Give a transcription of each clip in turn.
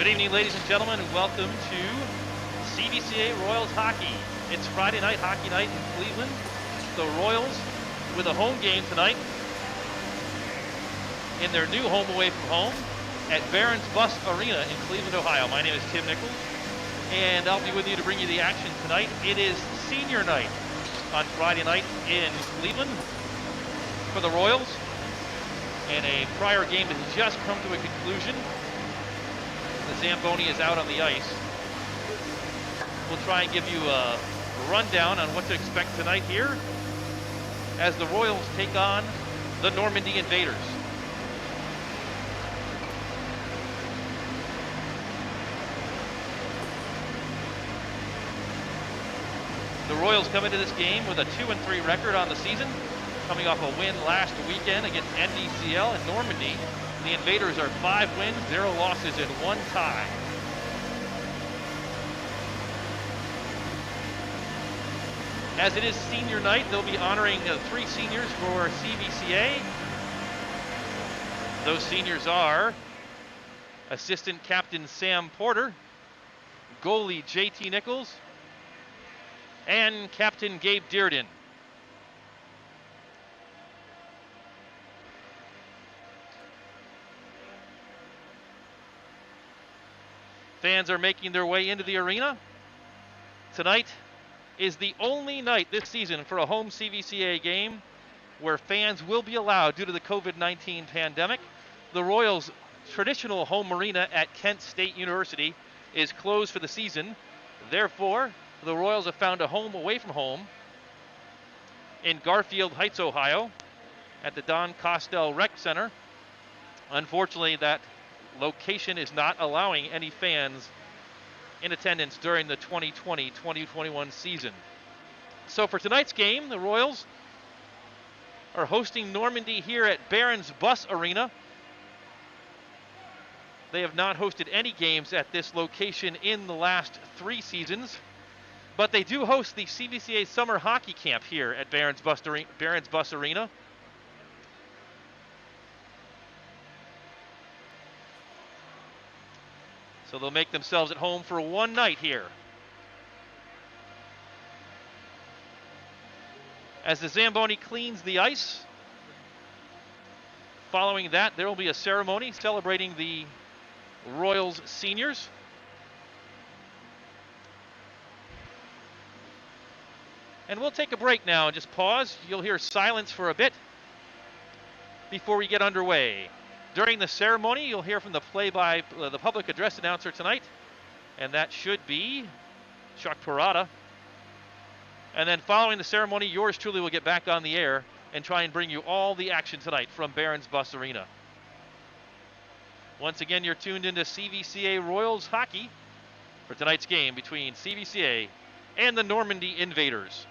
Good evening, ladies and gentlemen, and welcome to CVCA Royals Hockey. It's Friday night, hockey night in Cleveland. The Royals with a home game tonight in their new home away from home at Barron's Bus Arena in Cleveland, Ohio. My name is Tim Nichols, and I'll be with you to bring you the action tonight. It is senior night on Friday night in Cleveland for the Royals, and a prior game that has just come to a conclusion. The Zamboni is out on the ice. We'll try and give you a rundown on what to expect tonight here as the Royals take on the Normandy Invaders. The Royals come into this game with a 2-3 record on the season, coming off a win last weekend against NDCL in Normandy. The Invaders are 5 wins, 0 losses, and 1 tie. As it is senior night, they'll be honoring 3 seniors for CVCA. Those seniors are Assistant Captain Sam Porter, goalie JT Nichols, and Captain Gabe Dearden. Fans are making their way into the arena. Tonight is the only night this season for a home CVCA game where fans will be allowed due to the COVID-19 pandemic. The Royals' traditional home arena at Kent State University is closed for the season. Therefore, the Royals have found a home away from home in Garfield Heights, Ohio, at the Don Costell Rec Center. Unfortunately, that location is not allowing any fans in attendance during the 2020-2021 season. So for tonight's game, the Royals are hosting Normandy here at Barron's Bus Arena. They have not hosted any games at this location in the last 3 seasons, but they do host the CVCA Summer Hockey Camp here at Barron's Bus Arena. So they'll make themselves at home for one night here. As the Zamboni cleans the ice, following that, there will be a ceremony celebrating the Royals seniors. And we'll take a break now and just pause. You'll hear silence for a bit before we get underway. During the ceremony, you'll hear from the the public address announcer tonight, and that should be Chuck Parada. And then following the ceremony, yours truly will get back on the air and try and bring you all the action tonight from Barron's Bus Arena. Once again, you're tuned into CVCA Royals Hockey for tonight's game between CVCA and the Normandy Invaders.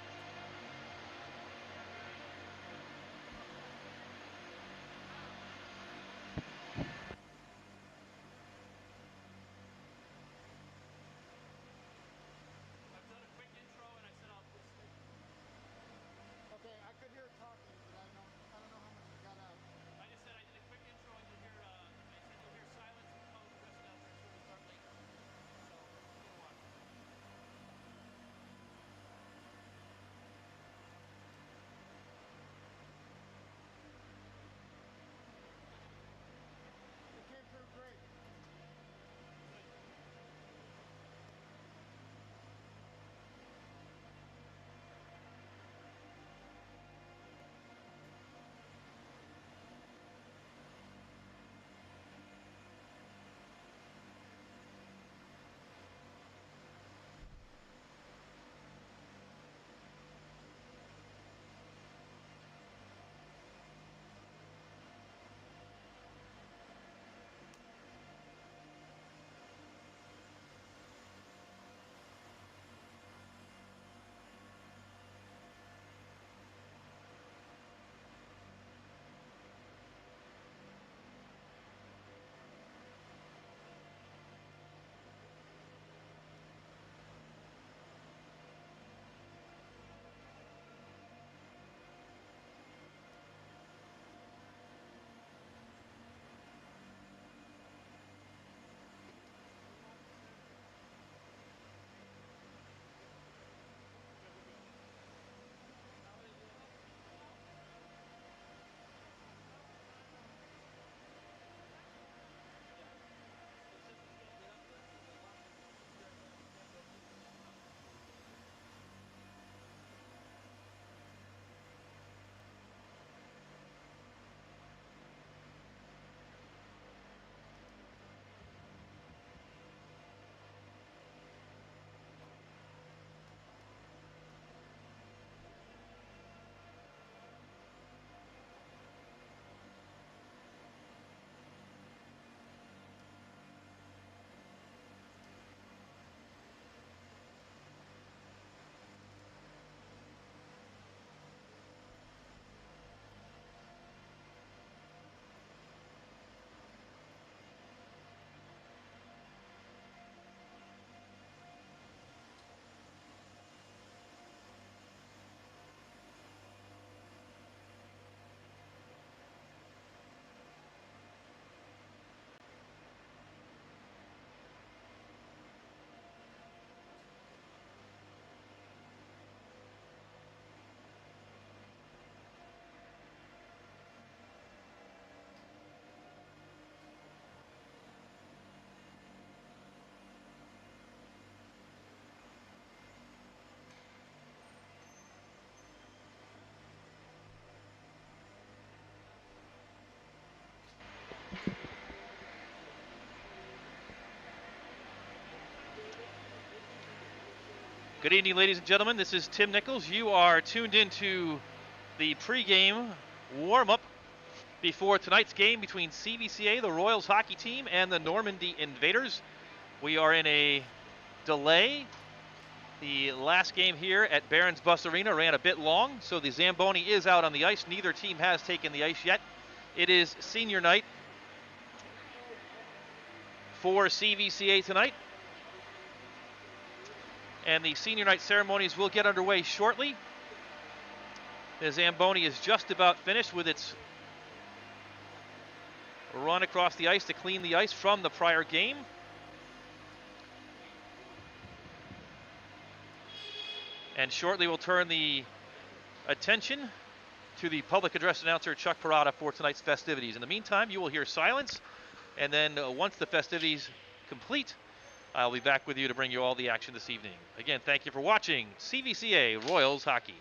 Good evening, ladies and gentlemen. This is Tim Nichols. You are tuned into the pregame warm-up before tonight's game between CVCA, the Royals hockey team, and the Normandy Invaders. We are in a delay. The last game here at Barron's Bus Arena ran a bit long, so the Zamboni is out on the ice. Neither team has taken the ice yet. It is senior night for CVCA tonight, and the senior night ceremonies will get underway shortly. The Zamboni is just about finished with its run across the ice to clean the ice from the prior game. And shortly we'll turn the attention to the public address announcer, Chuck Parada, for tonight's festivities. In the meantime, you will hear silence, and then once the festivities complete, I'll be back with you to bring you all the action this evening. Again, thank you for watching CVCA Royals Hockey.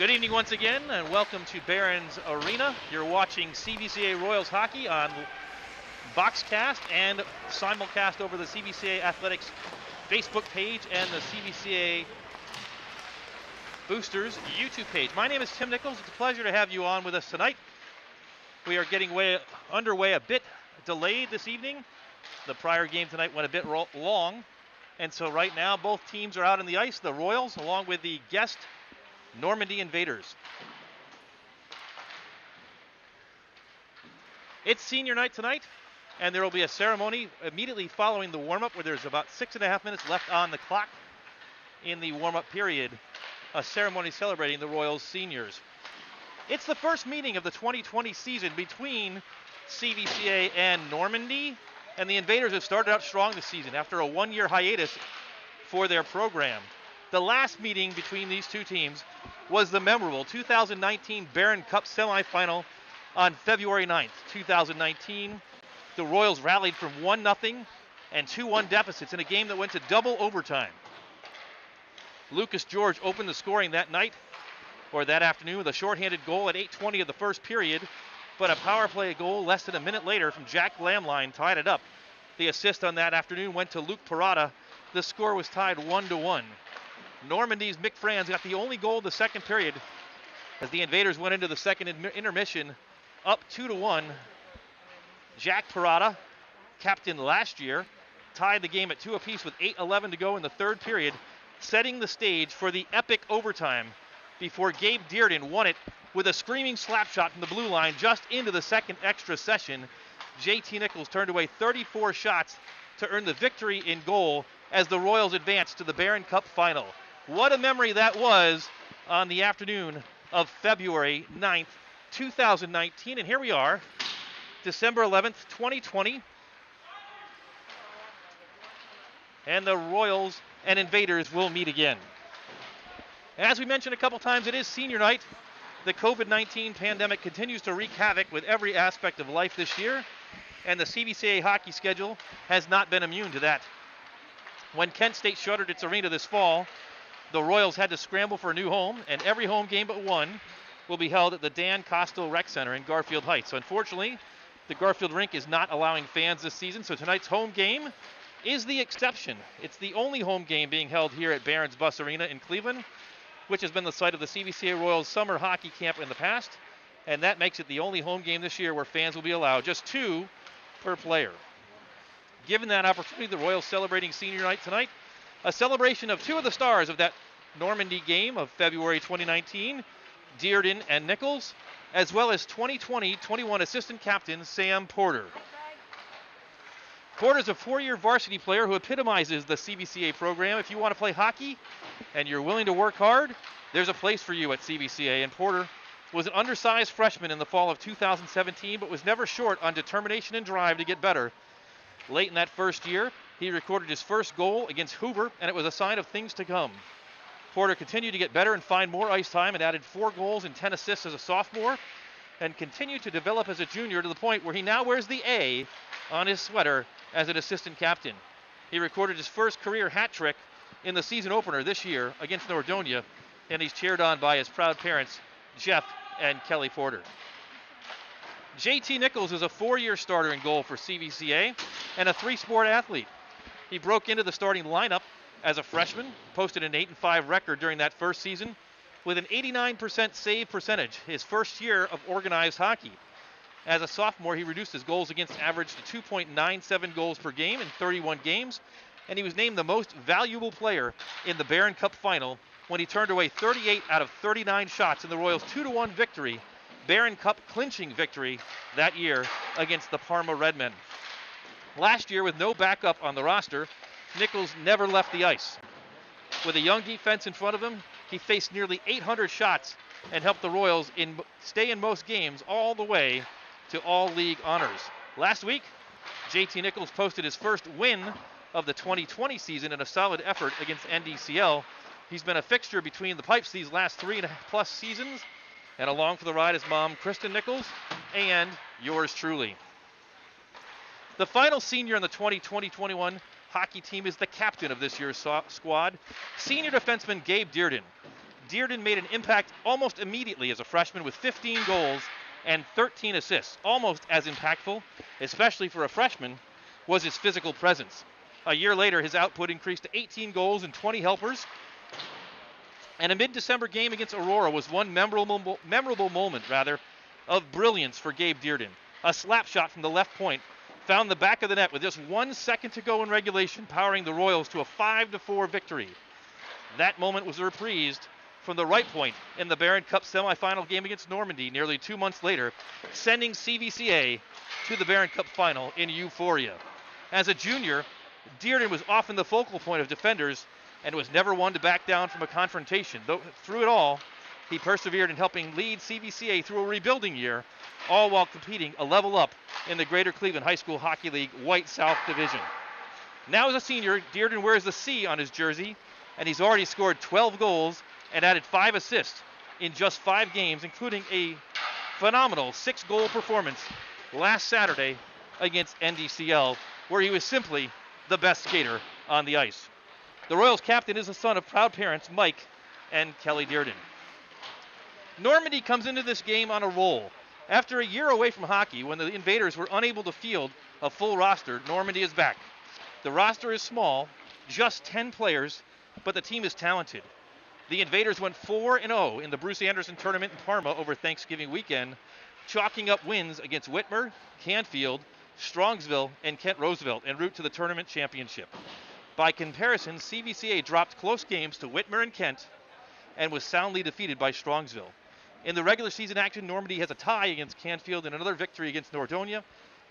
Good evening once again, and welcome to Barron's Arena. You're watching CVCA Royals hockey on Boxcast and simulcast over the CVCA Athletics Facebook page and the CVCA Boosters YouTube page. My name is Tim Nichols. It's a pleasure to have you on with us tonight. We are getting underway a bit delayed this evening. The prior game tonight went a bit long, and so right now both teams are out on the ice, the Royals along with the guest Normandy Invaders. It's senior night tonight, and there will be a ceremony immediately following the warm-up where there's about 6.5 minutes left on the clock in the warm-up period. A ceremony celebrating the Royals seniors. It's the first meeting of the 2020 season between CVCA and Normandy, and the Invaders have started out strong this season after a one-year hiatus for their program. The last meeting between these two teams was the memorable 2019 Barron Cup semifinal on February 9th, 2019. The Royals rallied from 1-0 and 2-1 deficits in a game that went to double overtime. Lucas George opened the scoring that night, or that afternoon, with a shorthanded goal at 8:20 of the first period, but a power play goal less than a minute later from Jack Lamline tied it up. The assist on that afternoon went to Luke Parada. The score was tied 1-1. Normandy's Mick Franz got the only goal of the second period as the Invaders went into the second intermission up 2-1. Jack Parada, captain last year, tied the game at 2 apiece with 8:11 to go in the third period, setting the stage for the epic overtime before Gabe Dearden won it with a screaming slap shot from the blue line just into the second extra session. JT Nichols turned away 34 shots to earn the victory in goal as the Royals advanced to the Barron Cup final. What a memory that was on the afternoon of February 9th, 2019. And here we are, December 11th, 2020. And the Royals and Invaders will meet again. As we mentioned a couple times, it is senior night. The COVID-19 pandemic continues to wreak havoc with every aspect of life this year, and the CVCA hockey schedule has not been immune to that. When Kent State shuttered its arena this fall, the Royals had to scramble for a new home, and every home game but one will be held at the Dan Costill Rec Center in Garfield Heights. So unfortunately, the Garfield rink is not allowing fans this season, so tonight's home game is the exception. It's the only home game being held here at Barron's Bus Arena in Cleveland, which has been the site of the CVCA Royals summer hockey camp in the past, and that makes it the only home game this year where fans will be allowed, just 2 per player. Given that opportunity, the Royals celebrating senior night tonight, a celebration of 2 of the stars of that Normandy game of February 2019, Dearden and Nichols, as well as 2020-21 assistant captain Sam Porter. Porter's a 4-year varsity player who epitomizes the CVCA program. If you want to play hockey and you're willing to work hard, there's a place for you at CVCA. And Porter was an undersized freshman in the fall of 2017, but was never short on determination and drive to get better. Late in that first year, he recorded his first goal against Hoover, and it was a sign of things to come. Porter continued to get better and find more ice time and added 4 goals and 10 assists as a sophomore, and continued to develop as a junior to the point where he now wears the A on his sweater as an assistant captain. He recorded his first career hat trick in the season opener this year against Nordonia, and he's cheered on by his proud parents, Jeff and Kelly Porter. JT Nichols is a 4-year starter in goal for CVCA and a 3-sport athlete. He broke into the starting lineup as a freshman, posted an 8-5 record during that first season with an 89% save percentage, his first year of organized hockey. As a sophomore, he reduced his goals against average to 2.97 goals per game in 31 games, and he was named the most valuable player in the Barron Cup final when he turned away 38 out of 39 shots in the Royals' 2-1 victory, Barron Cup clinching victory that year against the Parma Redmen. Last year, with no backup on the roster, Nichols never left the ice. With a young defense in front of him, he faced nearly 800 shots and helped the Royals stay in most games all the way to all-league honors. Last week, JT Nichols posted his first win of the 2020 season in a solid effort against NDCL. He's been a fixture between the pipes these last 3+ seasons, and along for the ride is mom, Kristen Nichols, and yours truly. The final senior on the 2020-21 hockey team is the captain of this year's squad, senior defenseman Gabe Dearden. Dearden made an impact almost immediately as a freshman with 15 goals and 13 assists. Almost as impactful, especially for a freshman, was his physical presence. A year later, his output increased to 18 goals and 20 helpers. And a mid-December game against Aurora was one memorable moment of brilliance for Gabe Dearden. A slap shot from the left point found the back of the net with just 1 second to go in regulation, powering the Royals to a 5-4 victory. That moment was reprised from the right point in the Barron Cup semifinal game against Normandy nearly 2 months later, sending CVCA to the Barron Cup final in euphoria. As a junior, Dearden was often the focal point of defenders and was never one to back down from a confrontation. Though through it all, he persevered in helping lead CVCA through a rebuilding year, all while competing a level up in the Greater Cleveland High School Hockey League White South Division. Now as a senior, Dearden wears the C on his jersey, and he's already scored 12 goals and added 5 assists in just 5 games, including a phenomenal 6-goal performance last Saturday against NDCL, where he was simply the best skater on the ice. The Royals captain is the son of proud parents Mike and Kelly Dearden. Normandy comes into this game on a roll. After a year away from hockey, when the Invaders were unable to field a full roster, Normandy is back. The roster is small, just 10 players, but the team is talented. The Invaders went 4-0 in the Bruce Anderson tournament in Parma over Thanksgiving weekend, chalking up wins against Whitmer, Canfield, Strongsville, and Kent Roosevelt en route to the tournament championship. By comparison, CVCA dropped close games to Whitmer and Kent and was soundly defeated by Strongsville. In the regular season action, Normandy has a tie against Canfield and another victory against Nordonia.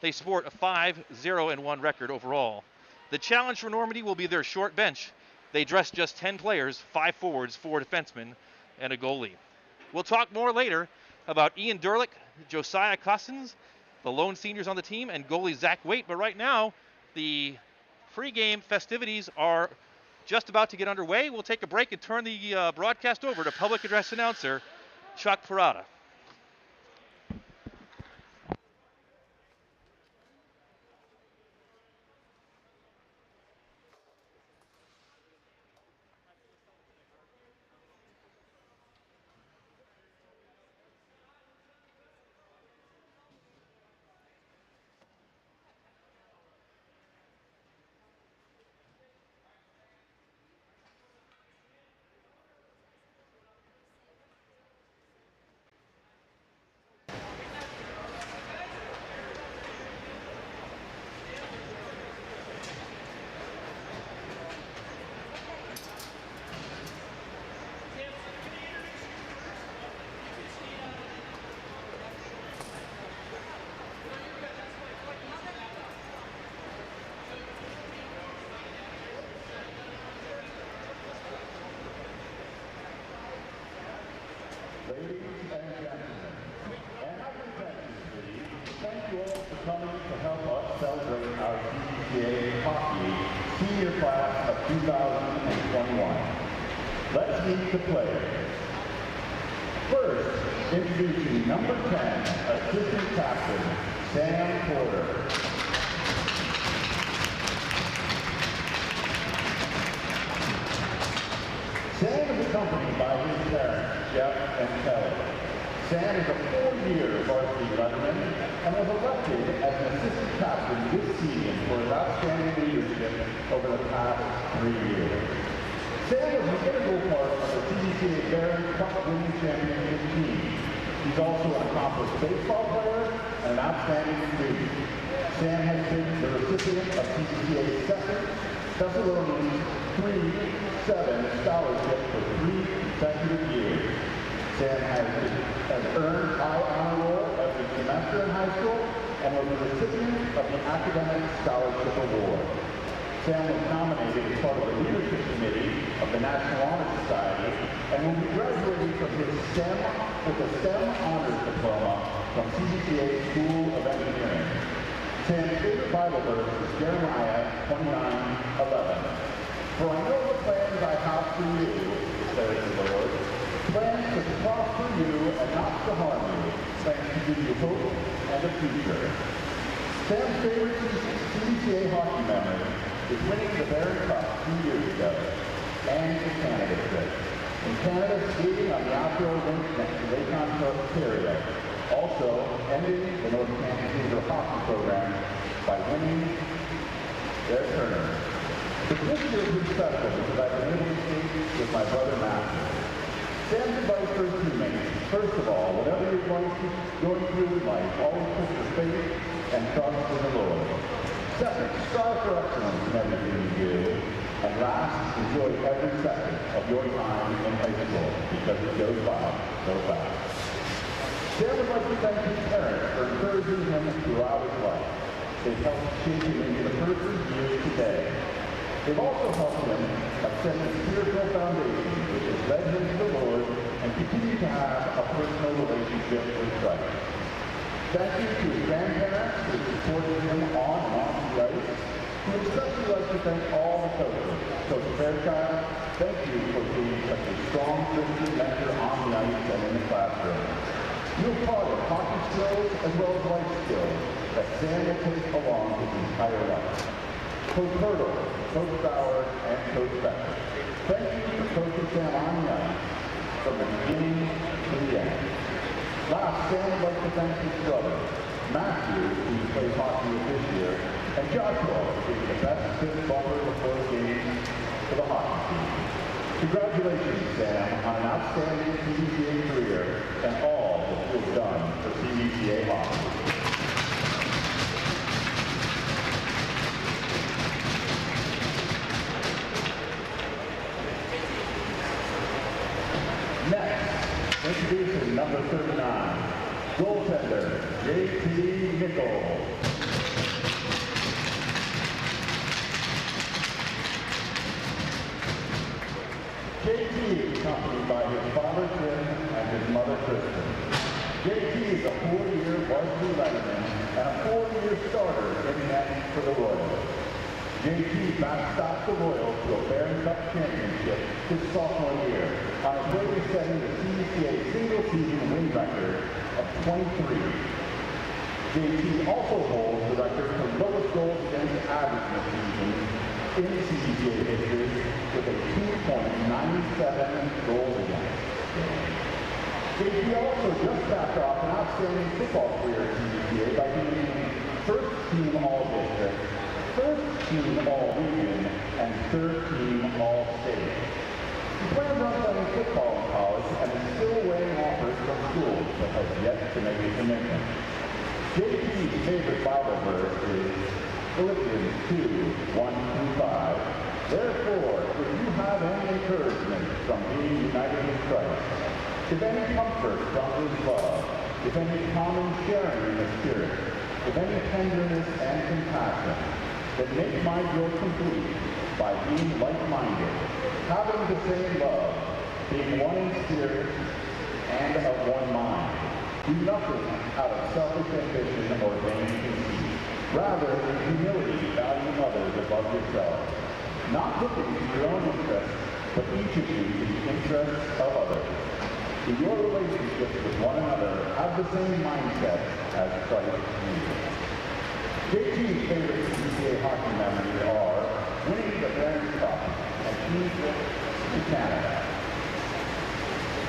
They sport a 5-0-1 record overall. The challenge for Normandy will be their short bench. They dress just 10 players, 5 forwards, 4 defensemen, and a goalie. We'll talk more later about Ian Durlick, Josiah Cossins, the lone seniors on the team, and goalie Zach Waite. But right now, the pregame festivities are just about to get underway. We'll take a break and turn the broadcast over to public address announcer Chuck Parada. Ladies and gentlemen, and I present you, thank you all for coming to help us celebrate our GCHSHL Hockey Senior Class of 2021. Let's meet the players. First, introducing number 10, Assistant Captain Sam Porter. Sam is accompanied by his parents, Jeff and Kelly. Sam is a 4-year varsity letterman and was elected as an assistant captain this season for his outstanding leadership over the past 3 years. Sam was an integral part of the CVCA Barron Cup winning championship team. He's also an accomplished baseball player and an outstanding student. Sam has been the recipient of CVCA's second Thessalonians 3-7 scholarship for 3 consecutive years. Sam has earned high honor roll every semester in high school and was the recipient of the Academic Scholarship Award. Sam was nominated as part of the leadership committee of the National Honor Society and will be graduating from his STEM with a STEM Honors Diploma from CVCA School of Engineering. Sam's favorite Bible verse is Jeremiah 29:11. For I know the plans I have for you, says the Lord, plans to prosper you and not to harm you, plans to give you hope and a future. Sam's favorite CVCA hockey memory is winning the Barron Cup 2 years ago, and the candidate trip. In Canada, skating on the outdoor rink next to Lake Ontario. Also, ending the North Canada Junior Hockey Program by winning their tournament. The this year's been special because I've been able to skate with my brother Matthew. Sam's advice for his teammates: first of all, whatever you're going through in life, always put your faith and trust in the Lord. Second, strive for excellence in everything you do. And last, enjoy every second of your time in high school because it goes by so fast. Sam would like to thank his parents for encouraging him throughout his life. They've helped shape him into the person he is today. They've also helped him ascend the spiritual foundation which has led him to the Lord and continue to have a personal relationship with Christ. Thank you to his grandparents who supported him on and off the ice. We would especially like to thank all the coaches. Coach Fairchild, thank you for being such a strong Christian mentor on the ice and in the classroom. You applauded hockey skills as well as life skills that Sam will take along his entire life. Coach Hurdle, Coach Ballard, and Coach Becker, thank you for coaching Sam on the ice from the beginning to the end. Last, Sam would like to thank his brother, Matthew, who he plays hockey with this year, and Joshua for being the best fifth bumper before the game for the hockey team. Congratulations, Sam, on an outstanding CVCA career and all that you have done for CVCA hockey. Next, introducing number 39, goaltender, JT Nichols. JT is accompanied by his father Jim and his mother Kristen. JT is a 4-year varsity letterman and a 4-year starter in net for the Royals. JT backstopped the Royals to a Barron Cup championship his sophomore year on his way to setting the CVCA single-season win record of 23. JT also holds the record for lowest goals against average in the season in CVCA history with a 2.97 goals against. JT also just capped off an outstanding football career in CVCA by being first team all-district, first team all-region, and third team all-state. He plans on playing football in college and is still weighing offers from schools but has yet to make a commitment. JT's favorite Bible verse is Philippians 2:1-5. Therefore, if you have any encouragement from being united with Christ, if any comfort from his love, if any common sharing in the Spirit, if any tenderness and compassion, then make my joy complete by being like-minded, having the same love, being one in spirit and of one mind. Do nothing out of selfish ambition or vain conceit. Rather, in humility, value others above yourselves, not looking to your own interests, but each of you to the interests of others. In your relationships with one another, have the same mindset as Christ Jesus. JT's favorite CVCA hockey memories are winning the Barron Cup and team trip to Canada.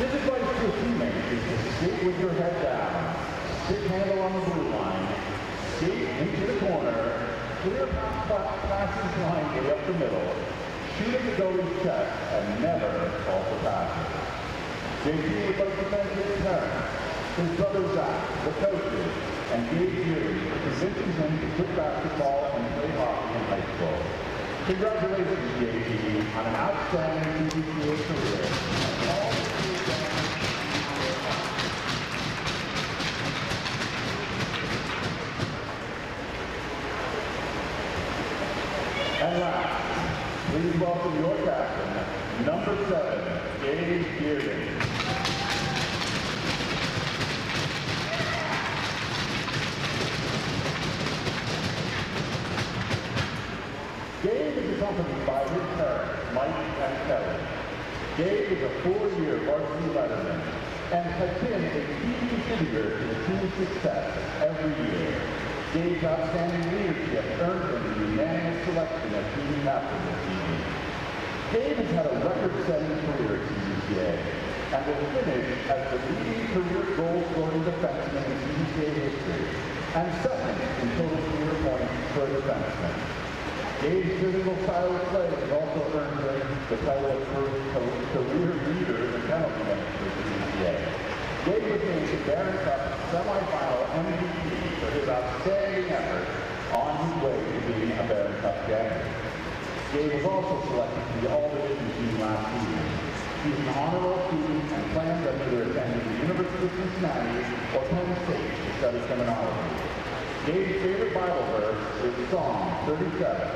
His advice to his teammates is to skate with your head down, stick handle on the blue line, skate into the corner, clear passes line way up the middle, shoot at the goalie's chest, and never fall for passes. JT would like to thank his parents, his brother Zach, the coaches, and Dave Geary for convincing him to quit basketball and play hockey in high school. Congratulations, JT, on an outstanding CVCA career. And all that you've done. And last, please welcome your captain, number 7, Dave Geary. Dave is accompanied by his parents, Mike and Kelly. Dave is a 4-year varsity letterman and has been a key contributor to the team's success every year. Dave's outstanding leadership earned him the unanimous selection as team captain this season. Gabe has had a record-setting career at CVCA and will finish as the leading career goal-scoring defenseman in CVCA history and second in total career points for a defenseman. Gabe's physical style of play has also earned him the title of career leader in the penalty minutes for CVCA. Gabe was named the Barron Cup semifinal MVP for his outstanding effort on his way to being a Barron Cup champion. Gabe was also selected to the All-Division team last season. He's an honor roll student and plans on either attending the University of Cincinnati or Penn State to study criminology. Gabe's favorite Bible verse is Psalm 37,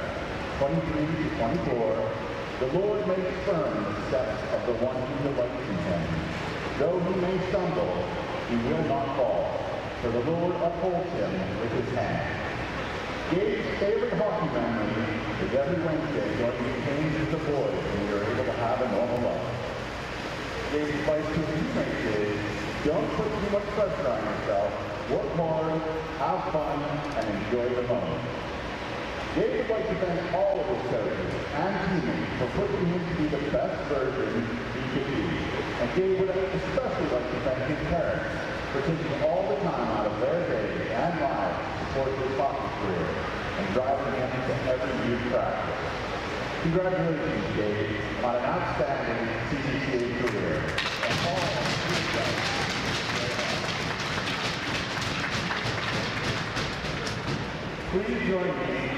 23-24. The Lord makes firm the steps of the one who delights in him. Though he may stumble, he will not fall, for the Lord upholds him with his hand. Gabe's favorite hockey memory is every Wednesday joining games with the boys when we are able to have a normal life. Gabe's advice to his teammates is, don't put too much pressure on yourself, work hard, have fun, and enjoy the moment. Gabe would like to thank all of his coaches and teammates for pushing him to be the best version he could be. And Gabe would especially like to thank his parents for taking all the time out of their day and lives to support his hockey career and driving him to every youth practice. Congratulations, Gabe, on an outstanding CVCA career. And all of you guys. Please join me.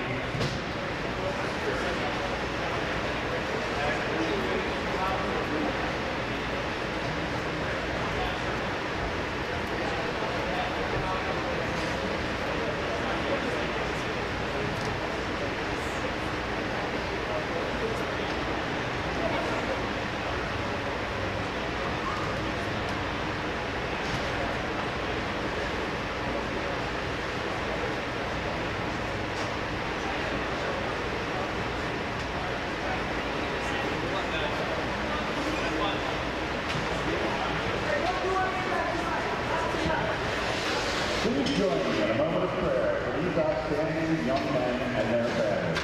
Please join me in a moment of prayer for these outstanding young men and their families.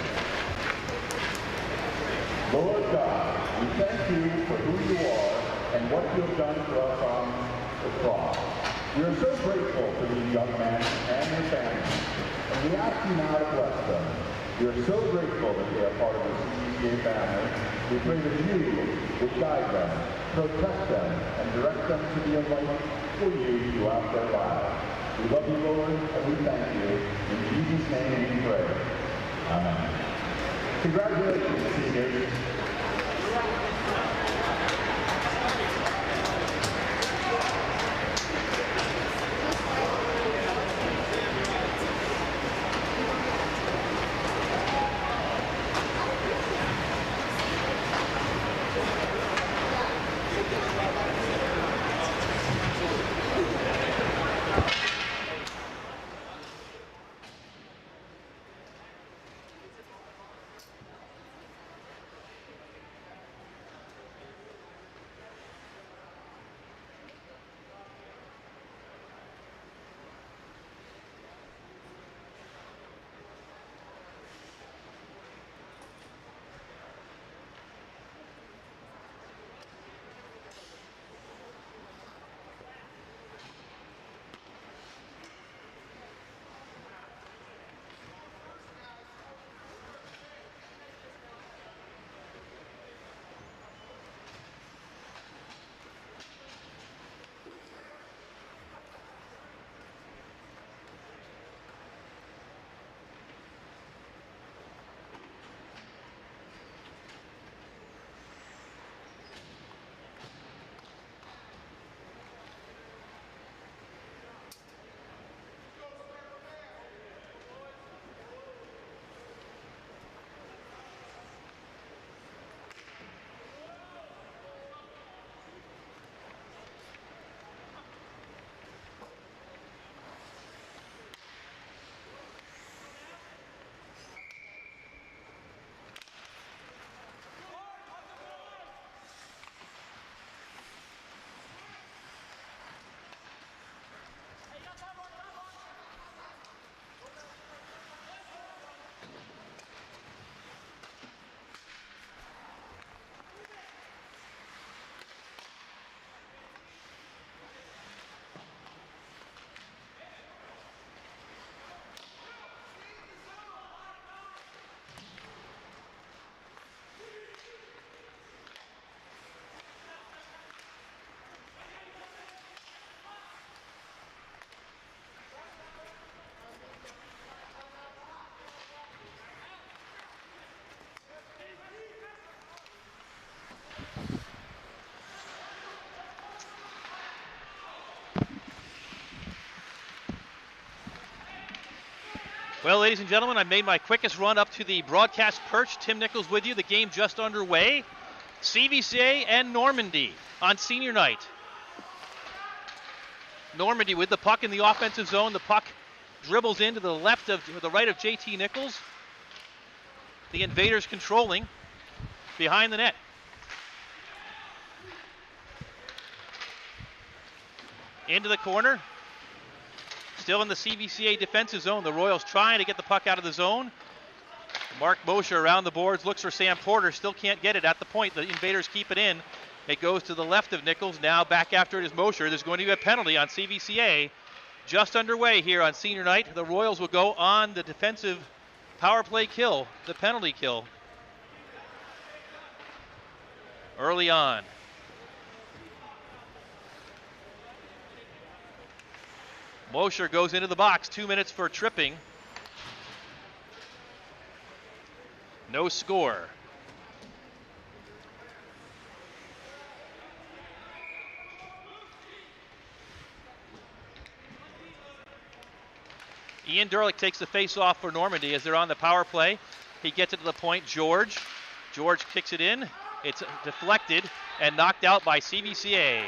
Lord God, we thank you for who you are and what you have done for us on the cross. We are so grateful for these young men and their families, and we ask you now to bless them. We are so grateful that they are part of the CVCA family. We pray that you would guide them, protect them, and direct them to be a light for you throughout their lives. We love you, Lord, and we thank you. In Jesus' name we pray. Amen. Congratulations, seniors. Well, ladies and gentlemen, I made my quickest run up to the broadcast perch. Tim Nichols with you. The game just underway. CVCA and Normandy on senior night. Normandy with the puck in the offensive zone. The puck dribbles into the right of JT Nichols. The Invaders controlling behind the net. Into the corner. Still in the CVCA defensive zone. The Royals trying to get the puck out of the zone. Mark Mosher around the boards, looks for Sam Porter, still can't get it at the point. The Invaders keep it in. It goes to the left of Nichols. Now back after it is Mosher. There's going to be a penalty on CVCA. Just underway here on senior night. The Royals will go on the defensive power play kill, the penalty kill. Early on. Mosher goes into the box, 2 minutes for tripping. No score. Ian Derlick takes the face-off for Normandy as they're on the power play. He gets it to the point. George kicks it in. It's deflected and knocked out by CVCA.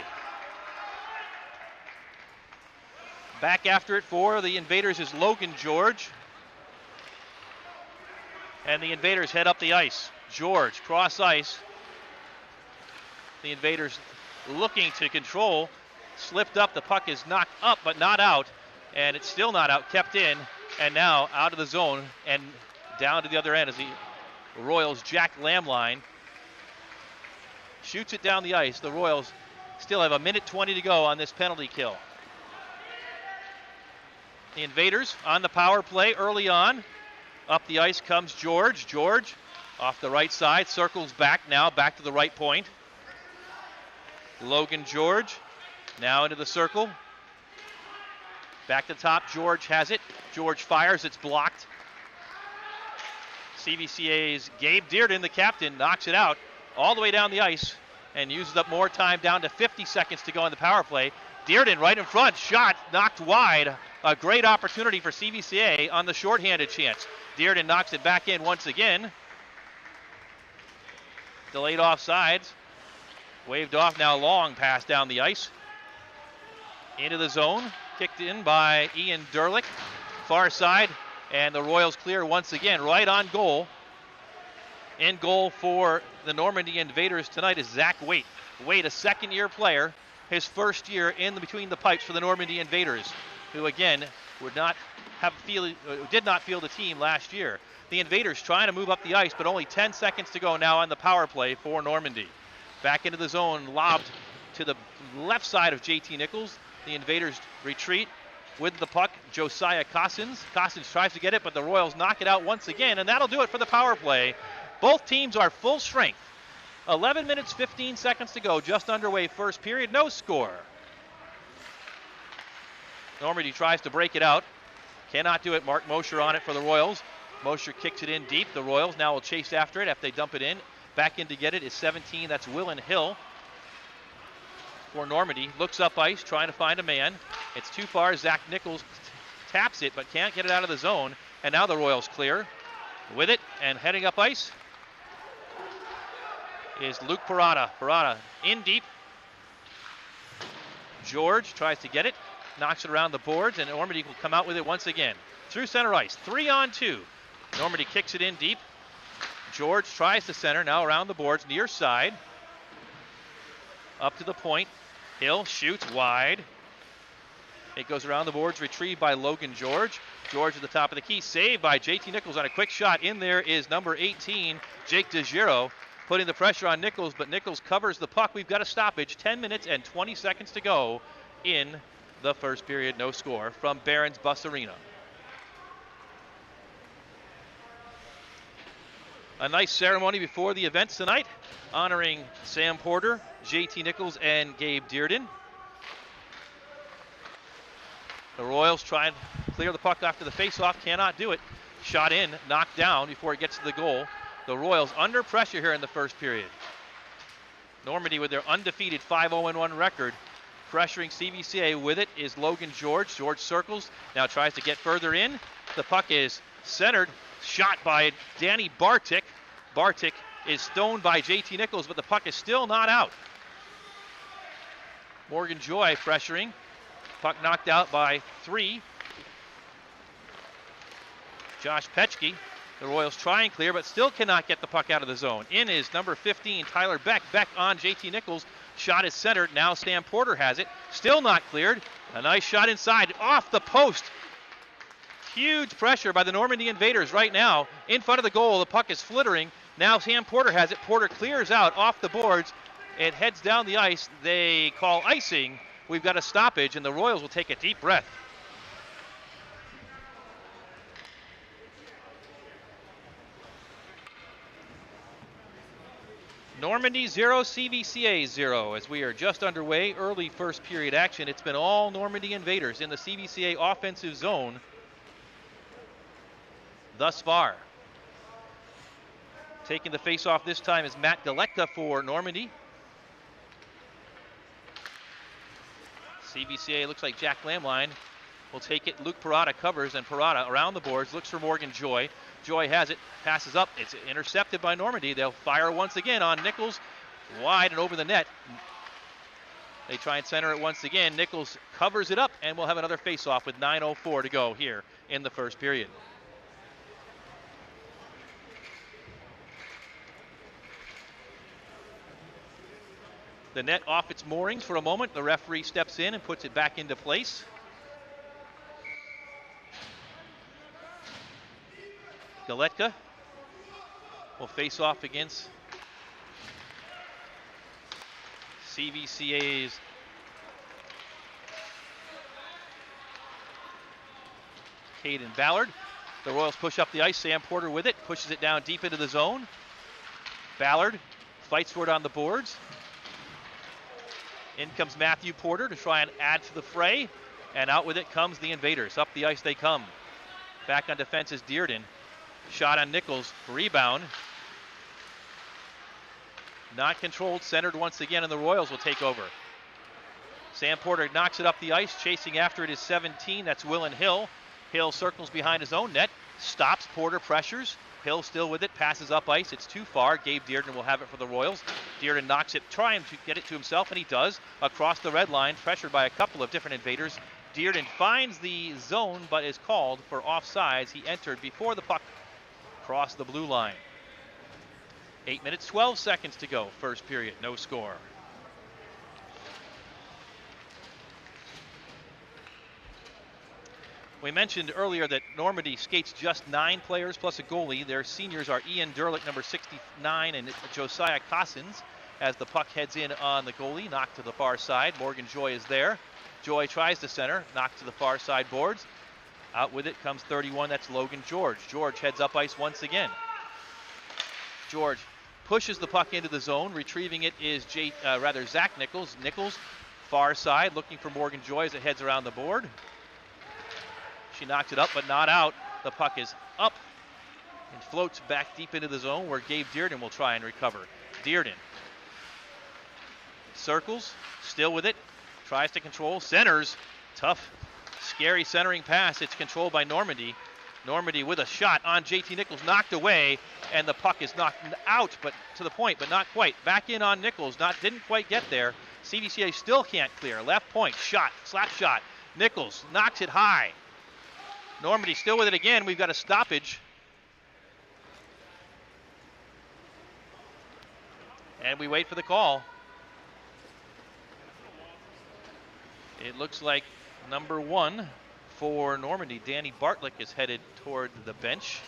Back after it for the Invaders is Logan George. And the Invaders head up the ice. George, cross ice. The Invaders looking to control. Slipped up, the puck is knocked up but not out. And it's still not out, kept in. And now out of the zone and down to the other end as the Royals Jack Lamline shoots it down the ice. The Royals still have 1:20 to go on this penalty kill. The Invaders on the power play early on. Up the ice comes George. George off the right side, circles back now, back to the right point. Logan George now into the circle. Back to top, George has it. George fires, it's blocked. CVCA's Gabe Dearden, the captain, knocks it out all the way down the ice and uses up more time, down to 50 seconds to go on the power play. Dearden right in front, shot knocked wide. A great opportunity for CVCA on the shorthanded chance. Dearden knocks it back in once again. Delayed offsides. Waved off, now long pass down the ice. Into the zone. Kicked in by Ian Derlick. Far side. And the Royals clear once again. Right on goal. In goal for the Normandy Invaders tonight is Zach Waite. Waite, a second-year player. His first year in between the pipes for the Normandy Invaders, who again did not field the team last year. The Invaders trying to move up the ice, but only 10 seconds to go now on the power play for Normandy. Back into the zone, lobbed to the left side of JT Nichols. The Invaders retreat with the puck. Josiah Cossins. Cossins tries to get it, but the Royals knock it out once again, and that'll do it for the power play. Both teams are full strength. 11 minutes, 15 seconds to go. Just underway first period. No score. Normandy tries to break it out. Cannot do it. Mark Mosher on it for the Royals. Mosher kicks it in deep. The Royals now will chase after it after they dump it in. Back in to get it is 17. That's Willen Hill for Normandy. Looks up ice, trying to find a man. It's too far. Zach Nichols taps it, but can't get it out of the zone. And now the Royals clear. With it and heading up ice is Luke Parada. Parada in deep. George tries to get it. Knocks it around the boards, and Normandy will come out with it once again. Through center ice, 3-on-2. Normandy kicks it in deep. George tries to center, now around the boards, near side. Up to the point. Hill shoots wide. It goes around the boards, retrieved by Logan George. George at the top of the key, saved by JT Nichols on a quick shot. In there is number 18, Jake DeGiro, putting the pressure on Nichols, but Nichols covers the puck. We've got a stoppage, 10 minutes and 20 seconds to go in the first period. No score from Barron's Bus Arena. A nice ceremony before the events tonight, honoring Sam Porter, JT Nichols, and Gabe Dearden. The Royals try and clear the puck after the faceoff, cannot do it. Shot in, knocked down before it gets to the goal. The Royals under pressure here in the first period. Normandy with their undefeated 5-0-1 record, pressuring CVCA. With it is Logan George. George circles, now tries to get further in. The puck is centered, shot by Danny Bartik. Bartik is stoned by JT Nichols, but the puck is still not out. Morgan Joy pressuring. Puck knocked out by 3. Josh Petchke. The Royals try and clear, but still cannot get the puck out of the zone. In is number 15, Tyler Beck. Beck on JT Nichols. Shot is centered. Now Sam Porter has it. Still not cleared. A nice shot inside. Off the post. Huge pressure by the Normandy Invaders right now. In front of the goal, the puck is flittering. Now Sam Porter has it. Porter clears out off the boards. It heads down the ice. They call icing. We've got a stoppage, and the Royals will take a deep breath. Normandy 0, CVCA 0, as we are just underway. Early first period action. It's been all Normandy Invaders in the CVCA offensive zone thus far. Taking the face-off this time is Matt Galetka for Normandy. CVCA looks like Jack Lamline will take it. Luke Parada covers, and Parada around the boards looks for Morgan Joy. Joy has it, passes up. It's intercepted by Normandy. They'll fire once again on Nichols, wide and over the net. They try and center it once again. Nichols covers it up, and we'll have another face-off with 9:04 to go here in the first period. The net off its moorings for a moment. The referee steps in and puts it back into place. Galetka will face off against CVCA's Hayden Ballard. The Royals push up the ice. Sam Porter with it, pushes it down deep into the zone. Ballard fights for it on the boards. In comes Matthew Porter to try and add to the fray, and out with it comes the Invaders. Up the ice they come. Back on defense is Dearden. Shot on Nichols, rebound. Not controlled, centered once again, and the Royals will take over. Sam Porter knocks it up the ice, chasing after it is 17, that's Willen Hill. Hill circles behind his own net, stops, Porter pressures. Hill still with it, passes up ice, it's too far. Gabe Dearden will have it for the Royals. Dearden knocks it, trying to get it to himself, and he does. Across the red line, pressured by a couple of different Invaders. Dearden finds the zone, but is called for offsides. He entered before the puck crossed the blue line. 8 minutes, 12 seconds to go, first period, no score. We mentioned earlier that Normandy skates just 9 players plus a goalie. Their seniors are Ian Derlick, number 69, and Josiah Cossins, as the puck heads in on the goalie, knocked to the far side. Morgan Joy is there. Joy tries to center, knocked to the far side boards. Out with it comes 31, that's Logan George. George heads up ice once again. George pushes the puck into the zone. Retrieving it is Zach Nichols. Nichols, far side, looking for Morgan Joy as it heads around the board. She knocks it up, but not out. The puck is up and floats back deep into the zone where Gabe Dearden will try and recover. Dearden circles, still with it, tries to control, centers, tough, scary centering pass. It's controlled by Normandy. Normandy with a shot on JT Nichols, knocked away, and the puck is knocked out, but to the point, but not quite. Back in on Nichols, didn't quite get there. CVCA still can't clear. Left point, shot, slap shot. Nichols knocks it high. Normandy still with it again. We've got a stoppage. And we wait for the call. It looks like number 1 for Normandy, Danny Bartlick, is headed toward the bench.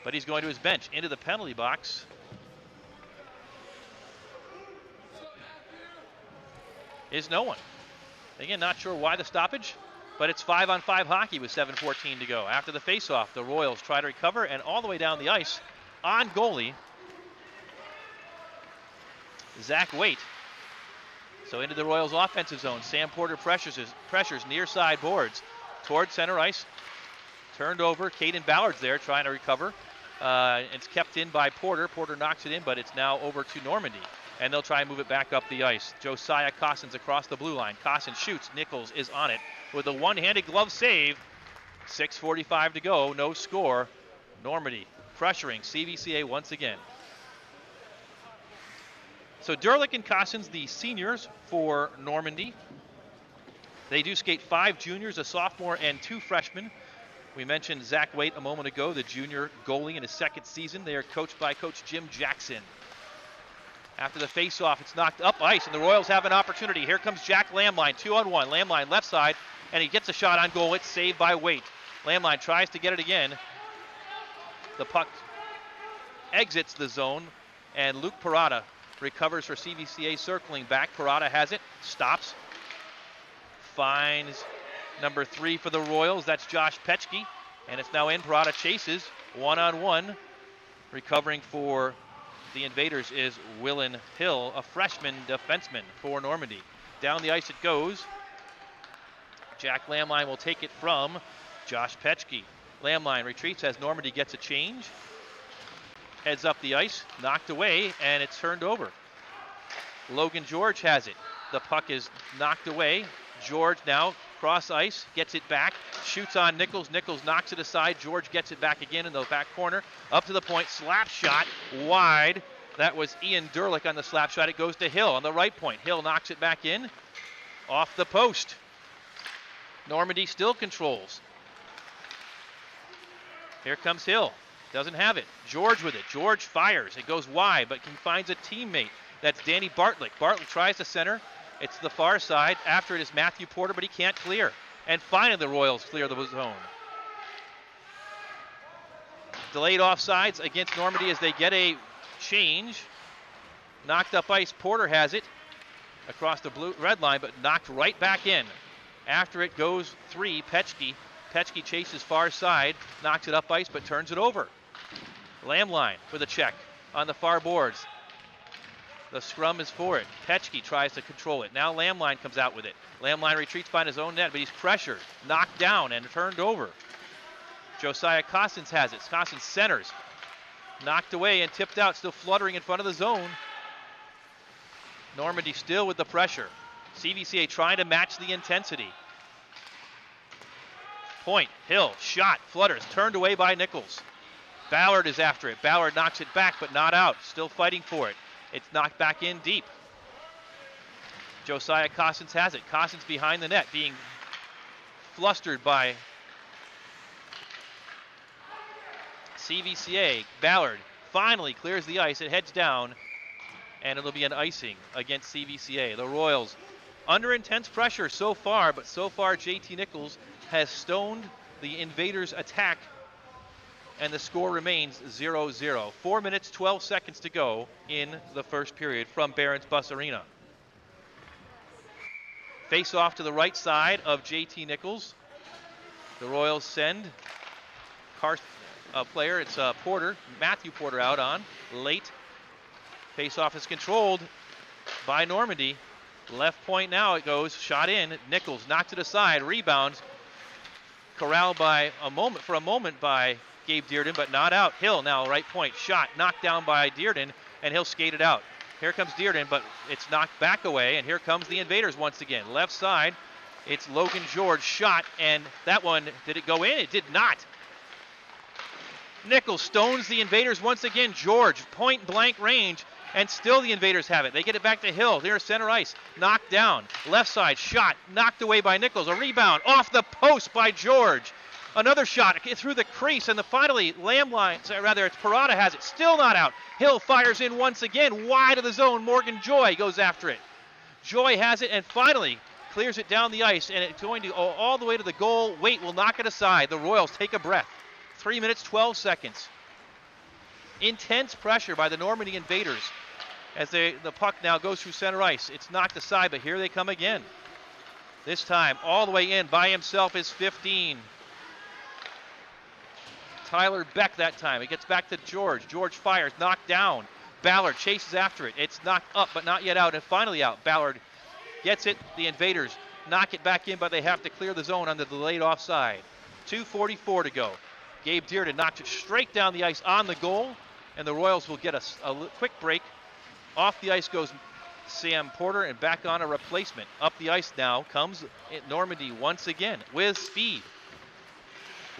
But he's going to his bench, into the penalty box. Is no one. Again, not sure why the stoppage, but it's 5-on-5 hockey with 7:14 to go. After the faceoff, the Royals try to recover, and all the way down the ice on goalie, Zach Waite. So into the Royals offensive zone. Sam Porter pressures near side boards toward center ice. Turned over. Hayden Ballard's there trying to recover. It's kept in by Porter. Porter knocks it in, but it's now over to Normandy. and they'll try and move it back up the ice. Josiah Cossins across the blue line. Cossins shoots. Nichols is on it with a one-handed glove save. 6:45 to go, no score. Normandy pressuring CVCA once again. So Derlick and Cossins, the seniors for Normandy. They do skate 5 juniors, a sophomore, and 2 freshmen. We mentioned Zach Waite a moment ago, the junior goalie in his second season. They are coached by Coach Jim Jackson. After the face-off, it's knocked up ice, and the Royals have an opportunity. Here comes Jack Lamline, 2-on-1. Lamline left side, and he gets a shot on goal. It's saved by Waite. Lamline tries to get it again. The puck exits the zone, and Luke Parada recovers for CVCA, circling back. Parada has it, stops, finds number 3 for the Royals. That's Josh Petchke, and it's now in. Parada chases, 1-on-1. Recovering for the Invaders is Willen Hill, a freshman defenseman for Normandy. Down the ice it goes. Jack Lamline will take it from Josh Petchke. Lamline retreats as Normandy gets a change. Heads up the ice, knocked away, and it's turned over. Logan George has it. The puck is knocked away. George now cross ice, gets it back, shoots on Nichols. Nichols knocks it aside. George gets it back again in the back corner. Up to the point, slap shot, wide. That was Ian Derlick on the slap shot. It goes to Hill on the right point. Hill knocks it back in, off the post. Normandy still controls. Here comes Hill. Doesn't have it. George with it. George fires. It goes wide, but finds a teammate. That's Danny Bartlick. Bartlick tries to center. It's the far side. After it is Matthew Porter, but he can't clear. And finally the Royals clear the zone. Delayed offsides against Normandy as they get a change. Knocked up ice. Porter has it across the red line, but knocked right back in. After it goes 3, Petchke. Petchke chases far side, knocks it up ice, but turns it over. Lamline with a check on the far boards. The scrum is for it. Petchke tries to control it. Now Lamline comes out with it. Lamline retreats behind his own net, but he's pressured, knocked down, and turned over. Josiah Cossins has it. Cossins centers. Knocked away and tipped out, still fluttering in front of the zone. Normandy still with the pressure. CVCA trying to match the intensity. Point, Hill, shot, flutters, turned away by Nichols. Ballard is after it. Ballard knocks it back, but not out. Still fighting for it. It's knocked back in deep. Josiah Cossins has it. Cossins behind the net, being flustered by CVCA. Ballard finally clears the ice. It heads down, and it'll be an icing against CVCA. The Royals under intense pressure so far, but so far JT Nichols has stoned the Invaders' attack, and the score remains 0-0. 4 minutes, 12 seconds to go in the first period from Barron's Bus Arena. Face off to the right side of JT Nichols. The Royals send a player, it's Porter, Matthew Porter out on, late. Face off is controlled by Normandy. Left point now it goes, shot in. Nichols knocks it aside, rebounds. Corralled for a moment by Gabe Dearden, but not out. Hill now right point, shot, knocked down by Dearden, and he'll skate it out. Here comes Dearden, but it's knocked back away, and here comes the Invaders once again. Left side, it's Logan George, shot, and that one, did it go in? It did not. Nichols stones the Invaders once again. George, point blank range, and still the Invaders have it. They get it back to Hill, near center ice, knocked down. Left side, shot, knocked away by Nichols. A rebound, off the post by George. Another shot through the crease, and finally it's Parada has it, still not out. Hill fires in once again, wide of the zone. Morgan Joy goes after it. Joy has it and finally clears it down the ice, and it's going to go all the way to the goal. Waite will knock it aside. The Royals take a breath. 3 minutes, 12 seconds. Intense pressure by the Normandy Invaders as the puck now goes through center ice. It's knocked aside, but here they come again. This time, all the way in by himself is 15. Tyler Beck that time. It gets back to George. George fires, knocked down. Ballard chases after it. It's knocked up, but not yet out, and finally out. Ballard gets it. The Invaders knock it back in, but they have to clear the zone on the delayed offside. 2:44 to go. Gabe Dearden knocked it straight down the ice on the goal, and the Royals will get a quick break Off the ice goes Sam Porter, and back on a replacement. Up the ice now comes Normandy once again with speed.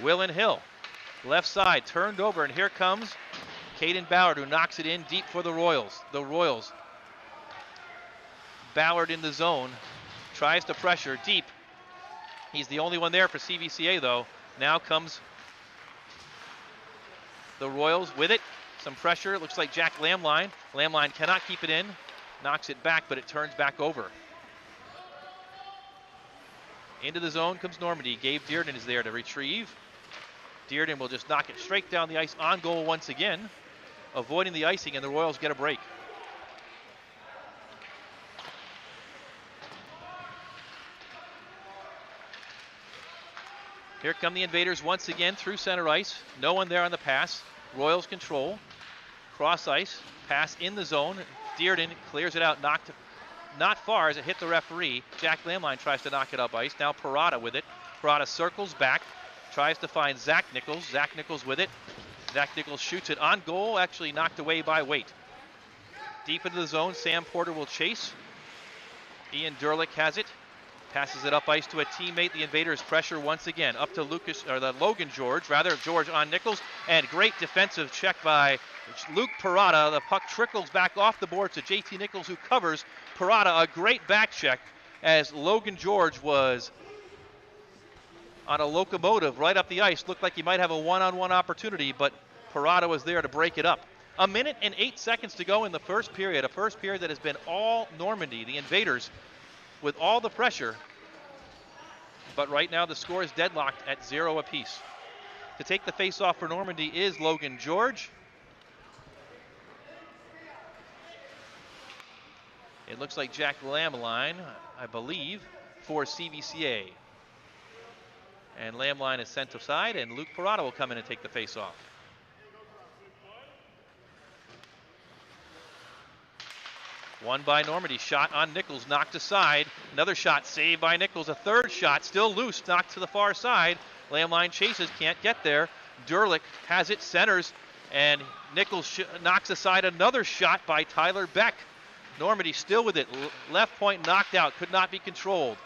Willen Hill, left side, turned over, and here comes Hayden Ballard, who knocks it in deep for the Royals. The Royals. Ballard in the zone, tries to pressure deep. He's the only one there for CVCA, though. Now comes the Royals with it. Some pressure. It looks like Jack Lamline. Lamline cannot keep it in. Knocks it back, but it turns back over. Into the zone comes Normandy. Gabe Dearden is there to retrieve. Dearden will just knock it straight down the ice on goal once again, avoiding the icing, and the Royals get a break. Here come the Invaders once again through center ice. No one there on the pass. Royals control. Cross ice. Pass in the zone. Dearden clears it out. Knocked not far as it hit the referee. Jack Lamline tries to knock it up ice. Now Parada with it. Parada circles back. Tries to find Zach Nichols. Zach Nichols with it. Zach Nichols shoots it on goal. Actually knocked away by Waite. Deep into the zone. Sam Porter will chase. Ian Derlick has it. Passes it up ice to a teammate. The Invaders pressure once again. Up to Logan George. George on Nichols. And great defensive check by Luke Parada. The puck trickles back off the board to JT Nichols, who covers Parada. A great back check as Logan George was on a locomotive right up the ice. Looked like he might have a one-on-one opportunity, but Parada was there to break it up. 1 minute and 8 seconds to go in the first period. A first period that has been all Normandy. The Invaders with all the pressure, but right now the score is deadlocked at 0 apiece. To take the face-off for Normandy is Logan George. It looks like Jack Lamline, I believe, for CVCA. And Lamline is sent aside, and Luke Parada will come in and take the face-off. One by Normandy. Shot on Nichols, knocked aside. Another shot saved by Nichols. A third shot still loose, knocked to the far side. Lamline chases, can't get there. Derlick has it, centers, and Nichols knocks aside another shot by Tyler Beck. Normandy still with it. Left point knocked out, could not be controlled.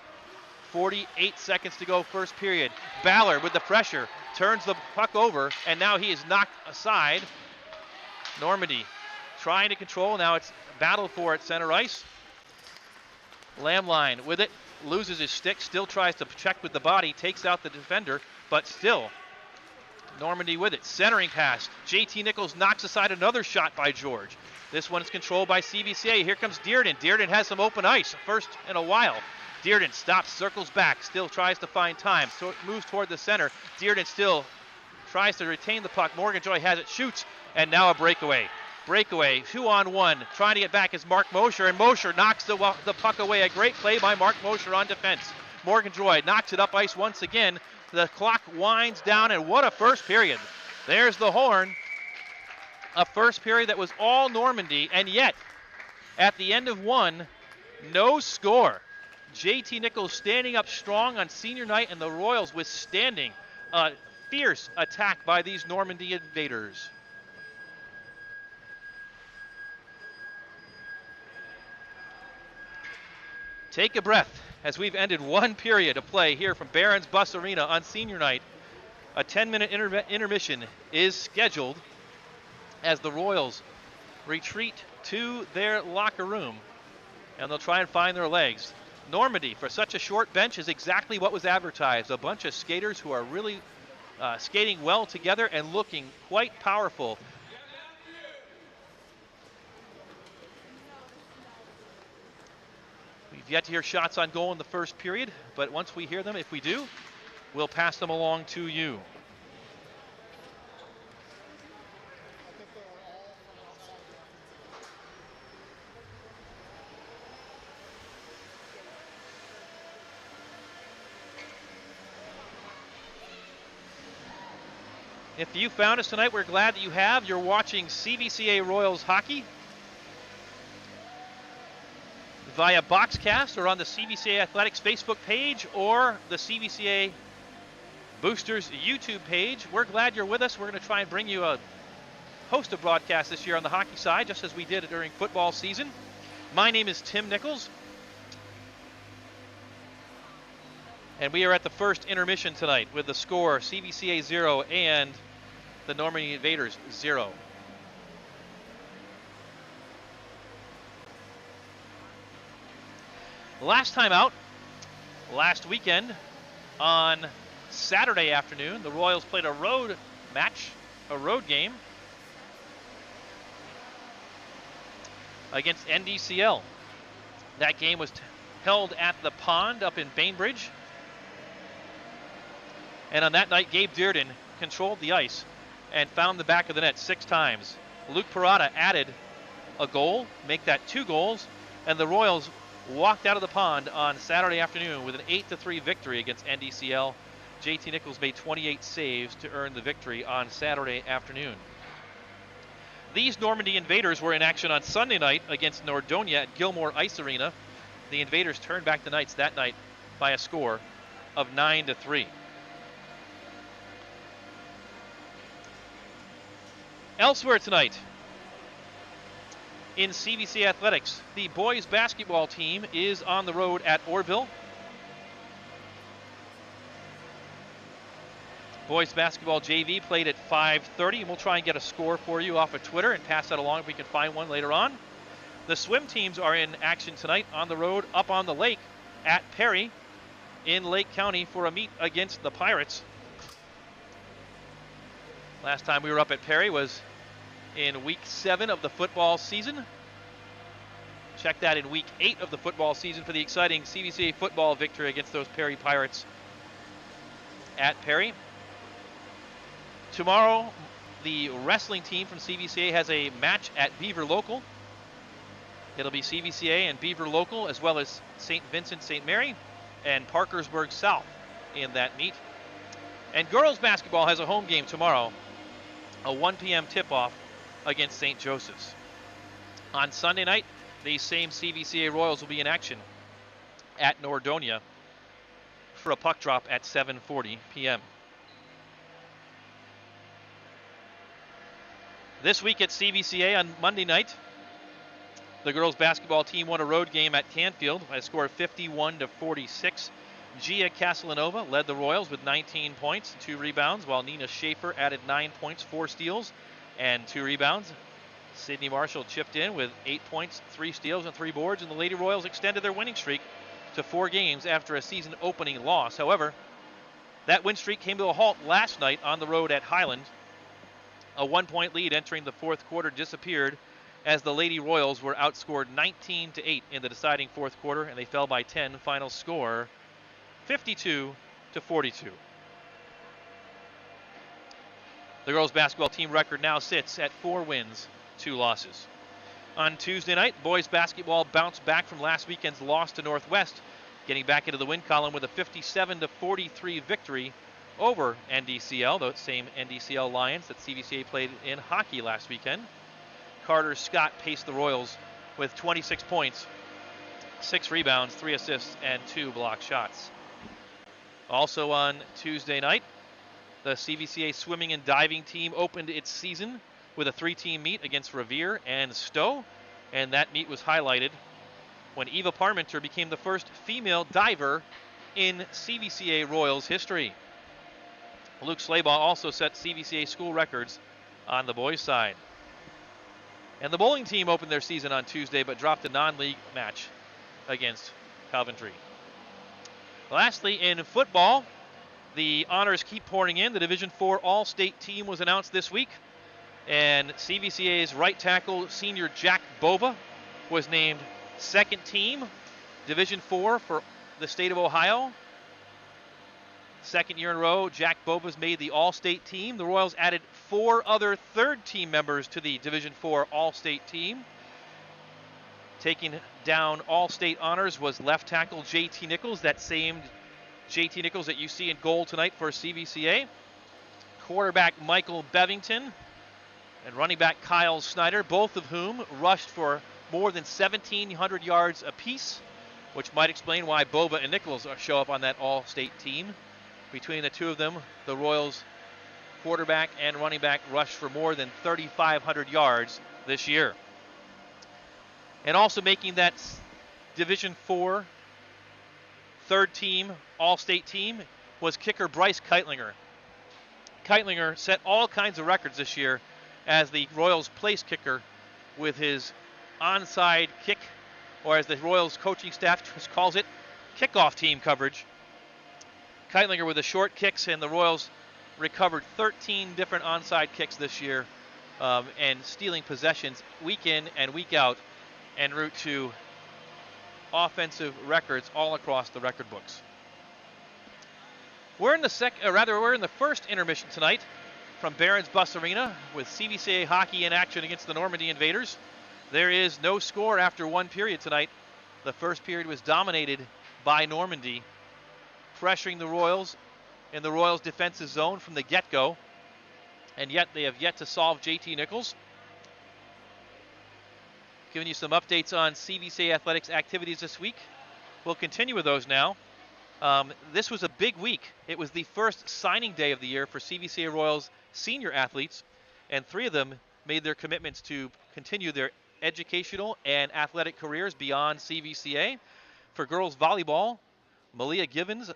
48 seconds to go, first period. Ballard with the pressure, turns the puck over, and now he is knocked aside. Normandy trying to control, now it's battle for it center ice. Lamline with it, loses his stick, still tries to check with the body, takes out the defender, but still Normandy with it. Centering pass. JT Nichols knocks aside another shot by George. This one is controlled by CVCA. Here comes Dearden. Dearden has some open ice, first in a while. Dearden stops, circles back, still tries to find time, so moves toward the center. Dearden still tries to retain the puck. Morgan Joy has it, shoots, and now a breakaway. Breakaway, 2-on-1, trying to get back is Mark Mosher, and Mosher knocks the puck away. A great play by Mark Mosher on defense. Morgan Joy knocks it up ice once again. The clock winds down, and what a first period. There's the horn. A first period that was all Normandy, and yet, at the end of one, no score. JT Nichols standing up strong on senior night, and the Royals withstanding a fierce attack by these Normandy Invaders. Take a breath as we've ended one period of play here from Barron's Bus Arena on senior night. A 10-minute intermission is scheduled as the Royals retreat to their locker room, and they'll try and find their legs. Normandy, for such a short bench, is exactly what was advertised. A bunch of skaters who are really skating well together and looking quite powerful. We've yet to hear shots on goal in the first period, but once we hear them, if we do, we'll pass them along to you. If you found us tonight, we're glad that you have. You're watching CVCA Royals hockey via Boxcast or on the CVCA Athletics Facebook page or the CVCA Boosters YouTube page. We're glad you're with us. We're going to try and bring you a host of broadcasts this year on the hockey side, just as we did during football season. My name is Tim Nichols, and we are at the first intermission tonight with the score CVCA 0 and the Normandy Invaders 0. Last time out, last weekend, on Saturday afternoon, the Royals played a road match, a road game against NDCL. That game was held at the Pond up in Bainbridge. And on that night, Gabe Dearden controlled the ice and found the back of the net 6 times. Luke Parada added a goal, make that 2 goals, and the Royals walked out of the Pond on Saturday afternoon with an 8-3 victory against NDCL. JT Nichols made 28 saves to earn the victory on Saturday afternoon. These Normandy Invaders were in action on Sunday night against Nordonia at Gilmore Ice Arena. The Invaders turned back the Knights that night by a score of 9-3. Elsewhere tonight, in CVCA Athletics, the boys basketball team is on the road at Orville. Boys basketball JV played at 5:30, and we'll try and get a score for you off of Twitter and pass that along if we can find one later on. The swim teams are in action tonight on the road up on the lake at Perry in Lake County for a meet against the Pirates. Last time we were up at Perry was in week 7 of the football season. Check that in week 8 of the football season for the exciting CVCA football victory against those Perry Pirates at Perry. Tomorrow, the wrestling team from CVCA has a match at Beaver Local. It'll be CVCA and Beaver Local, as well as St. Vincent St. Mary and Parkersburg South in that meet. And girls basketball has a home game tomorrow, a 1 p.m. tip-off against St. Joseph's. On Sunday night, these same CVCA Royals will be in action at Nordonia for a puck drop at 7:40 p.m. This week at CVCA on Monday night, the girls basketball team won a road game at Canfield by a score of 51-46. Gia Castellanova led the Royals with 19 points and 2 rebounds, while Nina Schaefer added 9 points, 4 steals, and 2 rebounds. Sydney Marshall chipped in with 8 points, 3 steals, and 3 boards, and the Lady Royals extended their winning streak to 4 games after a season-opening loss. However, that win streak came to a halt last night on the road at Highland. A 1-point lead entering the 4th quarter disappeared as the Lady Royals were outscored 19-8 in the deciding 4th quarter, and they fell by 10. Final score 52-42. The girls basketball team record now sits at 4 wins, 2 losses. On Tuesday night, boys basketball bounced back from last weekend's loss to Northwest, getting back into the win column with a 57-43 victory over NDCL, those same NDCL Lions that CVCA played in hockey last weekend. Carter Scott paced the Royals with 26 points, 6 rebounds, 3 assists, and 2 block shots. Also on Tuesday night, the CVCA swimming and diving team opened its season with a 3-team meet against Revere and Stowe, and that meet was highlighted when Eva Parmenter became the first female diver in CVCA Royals history. Luke Slaybaugh also set CVCA school records on the boys' side. And the bowling team opened their season on Tuesday but dropped a non-league match against Coventry. Lastly, in football, the honors keep pouring in. The Division IV All-State team was announced this week, and CVCA's right tackle senior Jack Bova was named second team Division IV for the state of Ohio. Second year in a row, Jack Bova's made the All-State team. The Royals added 4 other third-team members to the Division IV All-State team. Taking down All-State honors was left tackle JT Nichols, that same JT Nichols that you see in goal tonight for CVCA. Quarterback Michael Bevington and running back Kyle Snyder, both of whom rushed for more than 1,700 yards apiece, which might explain why Bova and Nichols show up on that All-State team. Between the two of them, the Royals quarterback and running back rushed for more than 3,500 yards this year. And also making that Division IV third team, all-state team, was kicker Bryce Keitlinger. Keitlinger set all kinds of records this year as the Royals place kicker with his onside kick, or as the Royals coaching staff calls it, kickoff team coverage. Keitlinger with the short kicks, and the Royals recovered 13 different onside kicks this year, and stealing possessions week in and week out en route to offensive records all across the record books. We're in the first intermission tonight from Barron's Bus Arena with CVCA hockey in action against the Normandy Invaders. There is no score after one period tonight. The first period was dominated by Normandy, pressuring the Royals in the Royals' defensive zone from the get-go, and yet they have yet to solve JT Nichols. Giving you some updates on CVCA athletics activities this week. We'll continue with those now. This was a big week. It was the first signing day of the year for CVCA Royals senior athletes, and 3 of them made their commitments to continue their educational and athletic careers beyond CVCA. For girls volleyball, Malia Gibbons,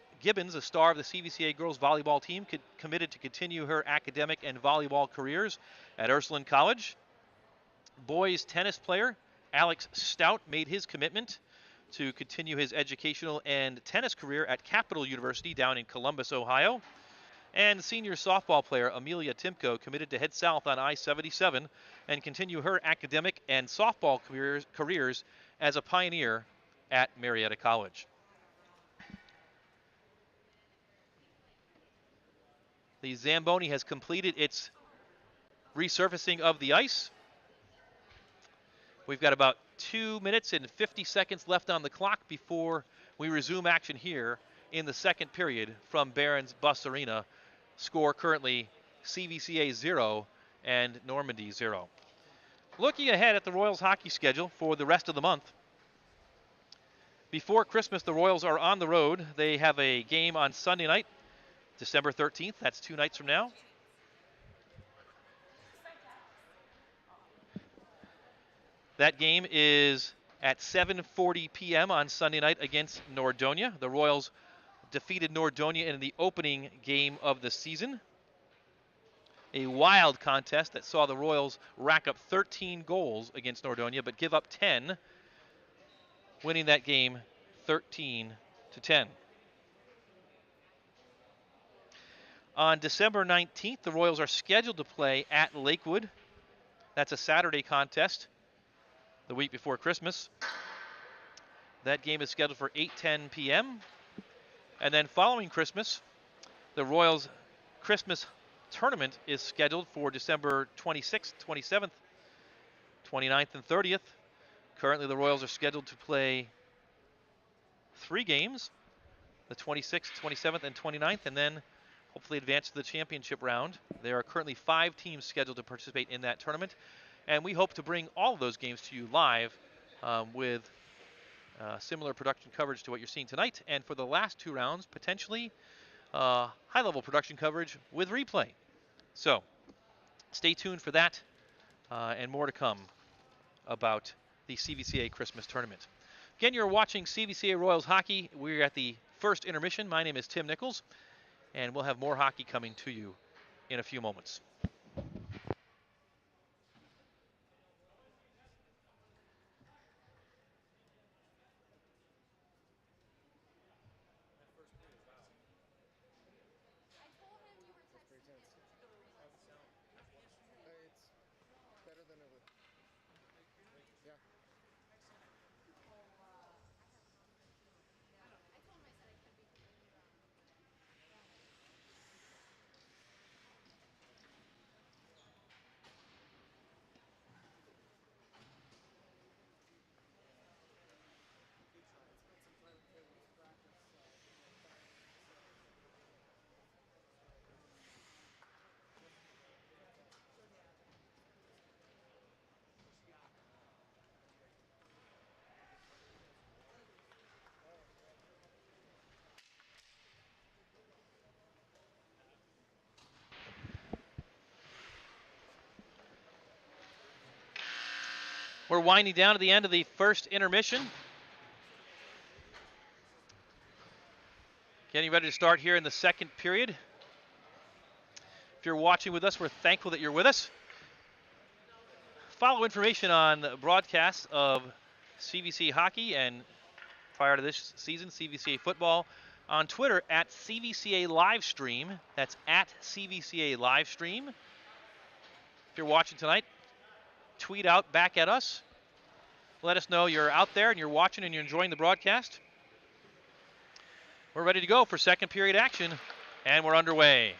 a star of the CVCA girls volleyball team, committed to continue her academic and volleyball careers at Ursuline College. Boys tennis player Alex Stout made his commitment to continue his educational and tennis career at Capital University down in Columbus, Ohio. And senior softball player Amelia Timko committed to head south on I-77 and continue her academic and softball careers as a pioneer at Marietta College. The Zamboni has completed its resurfacing of the ice. We've got about 2 minutes and 50 seconds left on the clock before we resume action here in the second period from Barron's Bus Arena. Score currently CVCA 0 and Normandy 0. Looking ahead at the Royals hockey schedule for the rest of the month. Before Christmas, the Royals are on the road. They have a game on Sunday night, December 13th. That's 2 nights from now. That game is at 7:40 p.m. on Sunday night against Nordonia. The Royals defeated Nordonia in the opening game of the season. A wild contest that saw the Royals rack up 13 goals against Nordonia, but give up 10, winning that game 13-10. On December 19th, the Royals are scheduled to play at Lakewood. That's a Saturday contest, the week before Christmas. That game is scheduled for 8:10 p.m. And then following Christmas, the Royals Christmas tournament is scheduled for December 26th, 27th, 29th, and 30th. Currently, the Royals are scheduled to play 3 games, the 26th, 27th, and 29th, and then hopefully advance to the championship round. There are currently 5 teams scheduled to participate in that tournament, and we hope to bring all of those games to you live with similar production coverage to what you're seeing tonight. And for the last 2 rounds, potentially high-level production coverage with replay. So stay tuned for that and more to come about the CVCA Christmas Tournament. Again, you're watching CVCA Royals Hockey. We're at the first intermission. My name is Tim Nichols, and we'll have more hockey coming to you in a few moments. We're winding down to the end of the first intermission. Getting ready to start here in the second period. If you're watching with us, we're thankful that you're with us. Follow information on broadcasts of CVC hockey and prior to this season, CVCA football on Twitter at CVCA Livestream. That's at CVCA Livestream. If you're watching tonight, tweet out back at us. Let us know you're out there and you're watching and you're enjoying the broadcast. We're ready to go for second period action, and we're underway.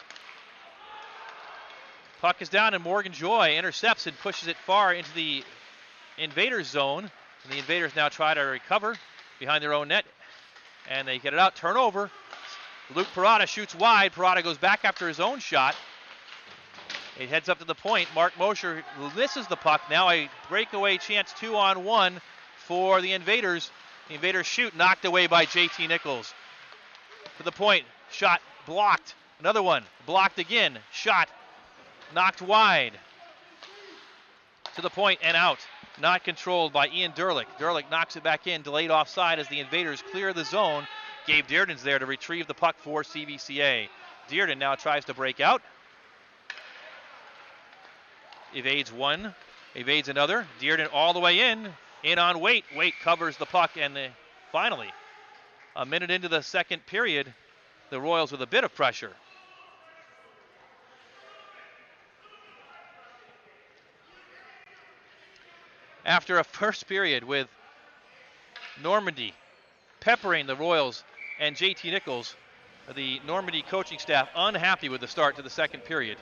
Puck is down, and Morgan Joy intercepts and pushes it far into the Invaders zone. And the Invaders now try to recover behind their own net, and they get it out. Turnover. Luke Parada shoots wide. Parada goes back after his own shot. It heads up to the point. Mark Mosher misses the puck. Now a breakaway chance 2-on-1 for the Invaders. The Invaders shoot, knocked away by JT Nichols. To the point, shot blocked. Another one, blocked again. Shot, knocked wide. To the point and out. Not controlled by Ian Derlick. Derlick knocks it back in, delayed offside as the Invaders clear the zone. Gabe Dearden's there to retrieve the puck for CVCA. Dearden now tries to break out. Evades one, evades another. Dearden all the way in on Waite. Waite covers the puck, and finally, a minute into the second period, the Royals with a bit of pressure. After a first period with Normandy peppering the Royals and JT Nichols, the Normandy coaching staff unhappy with the start to the second period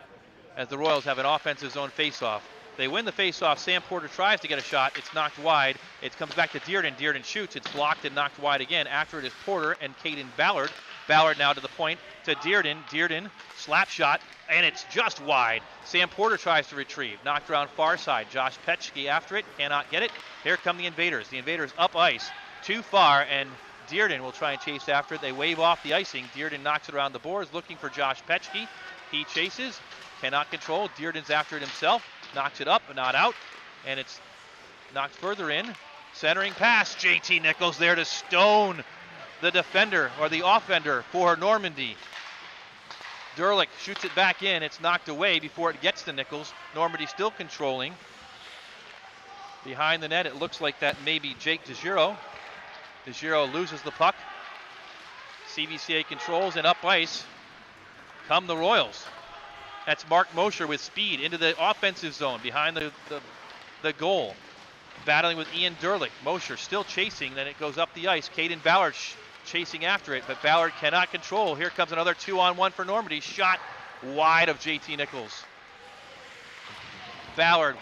as the Royals have an offensive zone faceoff. They win the faceoff. Sam Porter tries to get a shot. It's knocked wide. It comes back to Dearden. Dearden shoots. It's blocked and knocked wide again. After it is Porter and Hayden Ballard. Ballard now to the point to Dearden. Dearden, slap shot, and it's just wide. Sam Porter tries to retrieve. Knocked around far side. Josh Petchke after it. Cannot get it. Here come the Invaders. The Invaders up ice. Too far, and Dearden will try and chase after it. They wave off the icing. Dearden knocks it around the boards looking for Josh Petchke. He chases. Cannot control. Dearden's after it himself. Knocks it up, but not out. And it's knocked further in. Centering pass. JT Nichols there to stone the defender, or the offender for Normandy. Derlick shoots it back in. It's knocked away before it gets to Nichols. Normandy still controlling. Behind the net, it looks like that may be Jake DeGiro. DeGiro loses the puck. CVCA controls, and up ice come the Royals. That's Mark Mosher with speed into the offensive zone behind the goal. Battling with Ian Derlick. Mosher still chasing, then it goes up the ice. Hayden Ballard chasing after it, but Ballard cannot control. Here comes another 2-on-1 for Normandy. Shot wide of JT Nichols. Ballard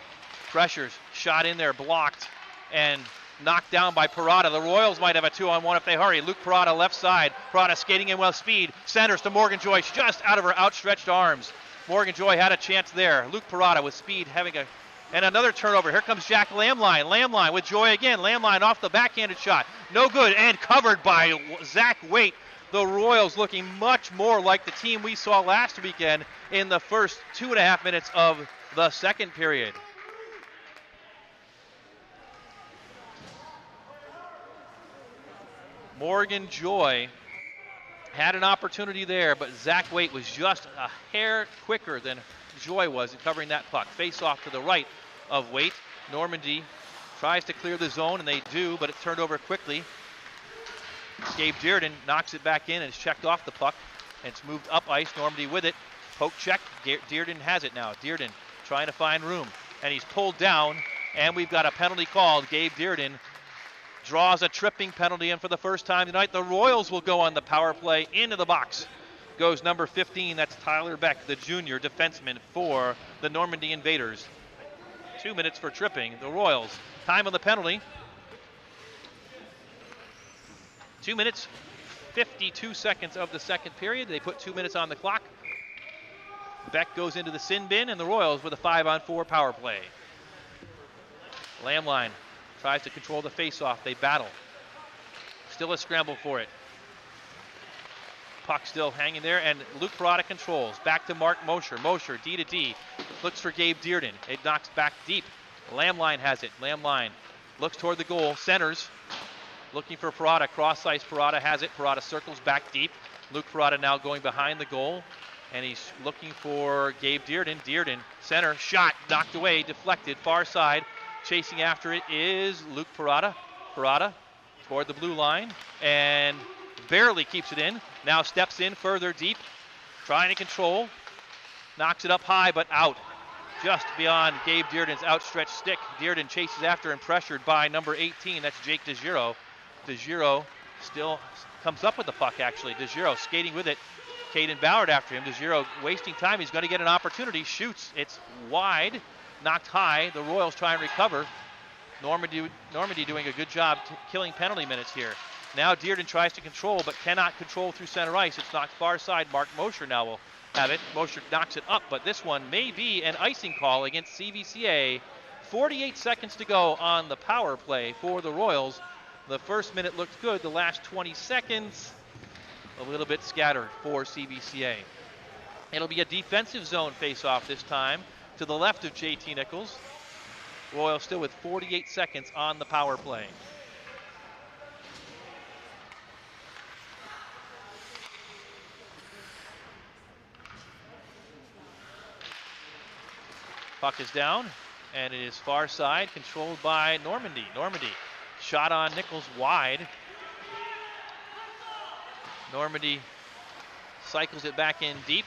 pressures, shot in there, blocked, and knocked down by Parada. The Royals might have a 2-on-1 if they hurry. Luke Parada left side. Parada skating in with speed. Centers to Morgan Joy, just out of her outstretched arms. Morgan Joy had a chance there. Luke Parada with speed and another turnover. Here comes Jack Lamline. Lamline with Joy again. Lamline off the backhanded shot. No good, and covered by Zach Waite. The Royals looking much more like the team we saw last weekend in the first 2.5 minutes of the second period. Morgan Joy had an opportunity there, but Zach Waite was just a hair quicker than Joy was in covering that puck. Face off to the right of Waite. Normandy tries to clear the zone, and they do, but it's turned over quickly. Gabe Dearden knocks it back in and it's checked off the puck. And it's moved up ice. Normandy with it. Poke check. Dearden has it now. Dearden trying to find room. And he's pulled down, and we've got a penalty called. Gabe Dearden draws a tripping penalty, and for the first time tonight, the Royals will go on the power play. Into the box goes number 15. That's Tyler Beck, the junior defenseman for the Normandy Invaders. 2 minutes for tripping. The Royals. Time on the penalty. 2 minutes, 52 seconds of the second period. They put 2 minutes on the clock. Beck goes into the sin bin, and the Royals with a 5-on-4 power play. Lamline tries to control the face-off. They battle. Still a scramble for it. Puck still hanging there, and Luke Parada controls. Back to Mark Mosher. Mosher, D to D. Looks for Gabe Dearden. It knocks back deep Lamline has it. Lamline looks toward the goal, centers, looking for Parada. Cross ice, Parada has it. Parada circles back deep. Luke Parada now going behind the goal, and he's looking for Gabe Dearden. Dearden, center, shot, knocked away, deflected, far side. Chasing after it is Luke Parada. Parada toward the blue line, and barely keeps it in. Now steps in further deep, trying to control. Knocks it up high, but out. Just beyond Gabe Dearden's outstretched stick. Dearden chases after and pressured by number 18. That's Jake DeGiro. DeGiro still comes up with the puck, actually. DeGiro skating with it. Hayden Ballard after him. DeGiro wasting time. He's going to get an opportunity. Shoots. It's wide. Knocked high. The Royals try and recover. Normandy doing a good job killing penalty minutes here. Now Dearden tries to control, but cannot control through center ice. It's knocked far side. Mark Mosher now will have it. Mosher knocks it up, but this one may be an icing call against CVCA. 48 seconds to go on the power play for the Royals. The first minute looked good. The last 20 seconds, a little bit scattered for CVCA. It'll be a defensive zone face-off this time to the left of JT Nichols. Royals still with 48 seconds on the power play. Puck is down, and it is far side, controlled by Normandy. Normandy shot on Nichols wide. Normandy cycles it back in deep.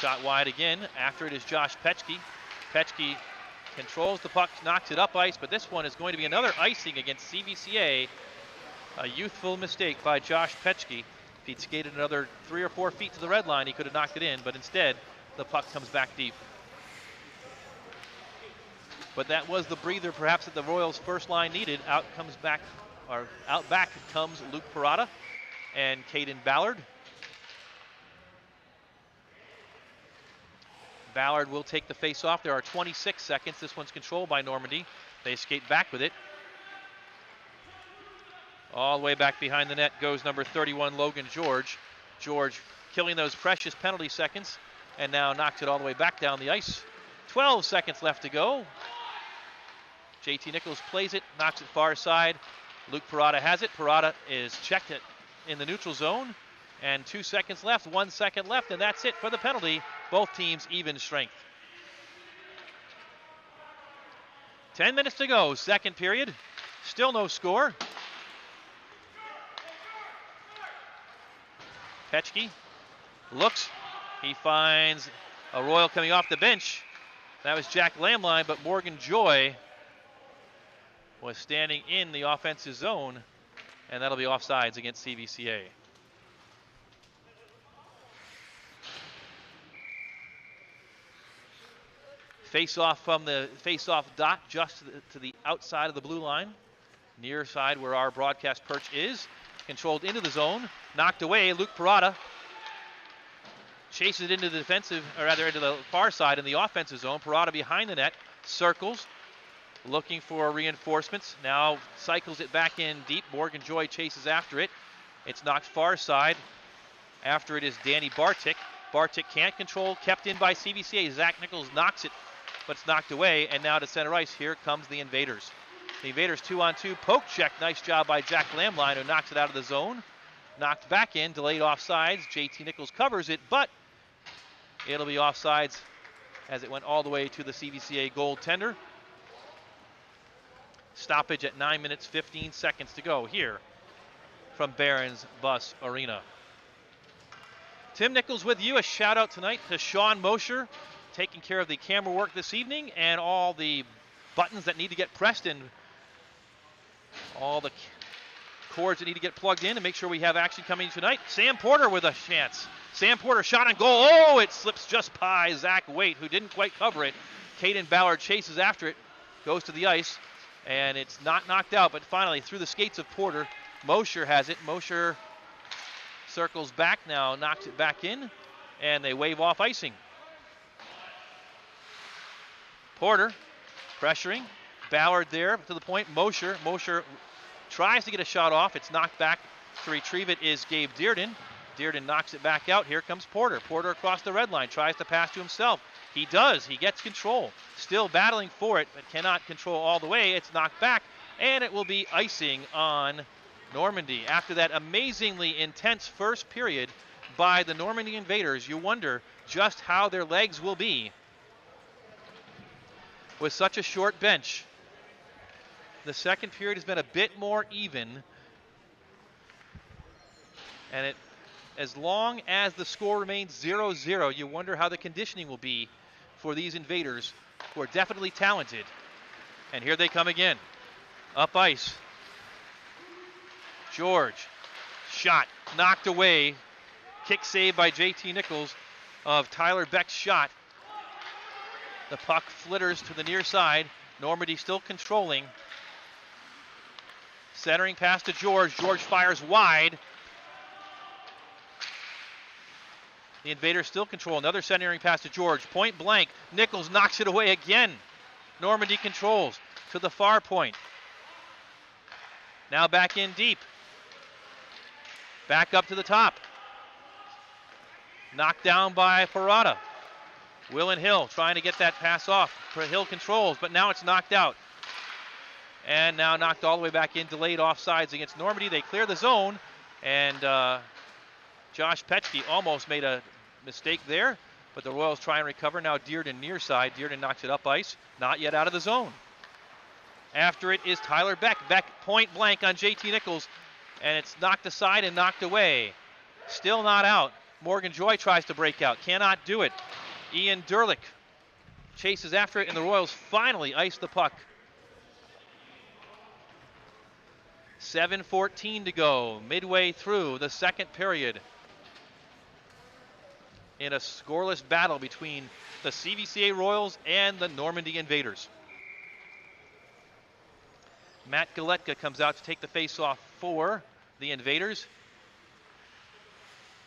Shot wide again. After it is Josh Petchke. Petchke controls the puck, knocks it up ice, but this one is going to be another icing against CVCA. A youthful mistake by Josh Petchke. If he'd skated another 3 or 4 feet to the red line, he could have knocked it in, but instead, the puck comes back deep. But that was the breather perhaps that the Royals first line needed. Out back comes Luke Parada and Hayden Ballard. Ballard will take the face off. There are 26 seconds. This one's controlled by Normandy. They skate back with it. All the way back behind the net goes number 31, Logan George. George killing those precious penalty seconds, and now knocks it all the way back down the ice. 12 seconds left to go. JT Nichols plays it, knocks it far side. Luke Parada has it. Parada is checked it in the neutral zone. And 2 seconds left, 1 second left, and that's it for the penalty. Both teams even strength. 10 minutes to go, second period. Still no score. Petchke looks. He finds a Royal coming off the bench. That was Jack Lamline, but Morgan Joy was standing in the offensive zone, and that'll be offsides against CVCA. Face-off from the face-off dot just to the outside of the blue line, near side where our broadcast perch is. Controlled into the zone, knocked away. Luke Parada chases it into the defensive, or rather into the far side in the offensive zone. Parada behind the net, circles, looking for reinforcements. Now cycles it back in deep. Morgan Joy chases after it. It's knocked far side. After it is Danny Bartik. Bartik can't control, kept in by CVCA. Zach Nichols knocks it, but it's knocked away. And now to center ice, here comes the Invaders. The Invaders 2-on-2 poke check. Nice job by Jack Lamline, who knocks it out of the zone. Knocked back in, delayed offsides. JT Nichols covers it, but it'll be offsides as it went all the way to the CVCA goaltender. Stoppage at 9 minutes, 15 seconds to go here from Barron's Bus Arena. Tim Nichols with you. A shout out tonight to Sean Mosher, taking care of the camera work this evening and all the buttons that need to get pressed and all the cords that need to get plugged in to make sure we have action coming tonight. Sam Porter with a chance. Sam Porter shot on goal. Oh, it slips just by Zach Waite, who didn't quite cover it. Hayden Ballard chases after it, goes to the ice, and it's not knocked out, but finally through the skates of Porter. Mosher has it. Mosher circles back now, knocks it back in, and they wave off icing. Porter pressuring. Ballard there to the point. Mosher tries to get a shot off. It's knocked back. To retrieve it is Gabe Dearden. Dearden knocks it back out. Here comes Porter. Porter across the red line. Tries to pass to himself. He does. He gets control. Still battling for it, but cannot control all the way. It's knocked back, and it will be icing on Normandy. After that amazingly intense first period by the Normandy Invaders, you wonder just how their legs will be with such a short bench. The second period has been a bit more even, and as long as the score remains 0-0, you wonder how the conditioning will be for these Invaders, who are definitely talented. And here they come again. Up ice. George. Shot. Knocked away. Kick save by JT Nichols of Tyler Beck's shot. The puck flitters to the near side. Normandy still controlling. Centering pass to George. George fires wide. The Invaders still control. Another centering pass to George. Point blank. Nichols knocks it away again. Normandy controls to the far point. Now back in deep. Back up to the top. Knocked down by Parada. Will and Hill trying to get that pass off. Hill controls, but now it's knocked out. And now knocked all the way back in. Delayed offsides against Normandy. They clear the zone. And Josh Petschke almost made a mistake there, but the Royals try and recover. Now Dearden near side. Dearden knocks it up ice. Not yet out of the zone. After it is Tyler Beck. Beck point blank on JT Nichols, and it's knocked aside and knocked away. Still not out. Morgan Joy tries to break out. Cannot do it. Ian Derlick chases after it, and the Royals finally ice the puck. 7:14 to go, midway through the second period, in a scoreless battle between the CVCA Royals and the Normandy Invaders. Matt Galetka comes out to take the face-off for the Invaders.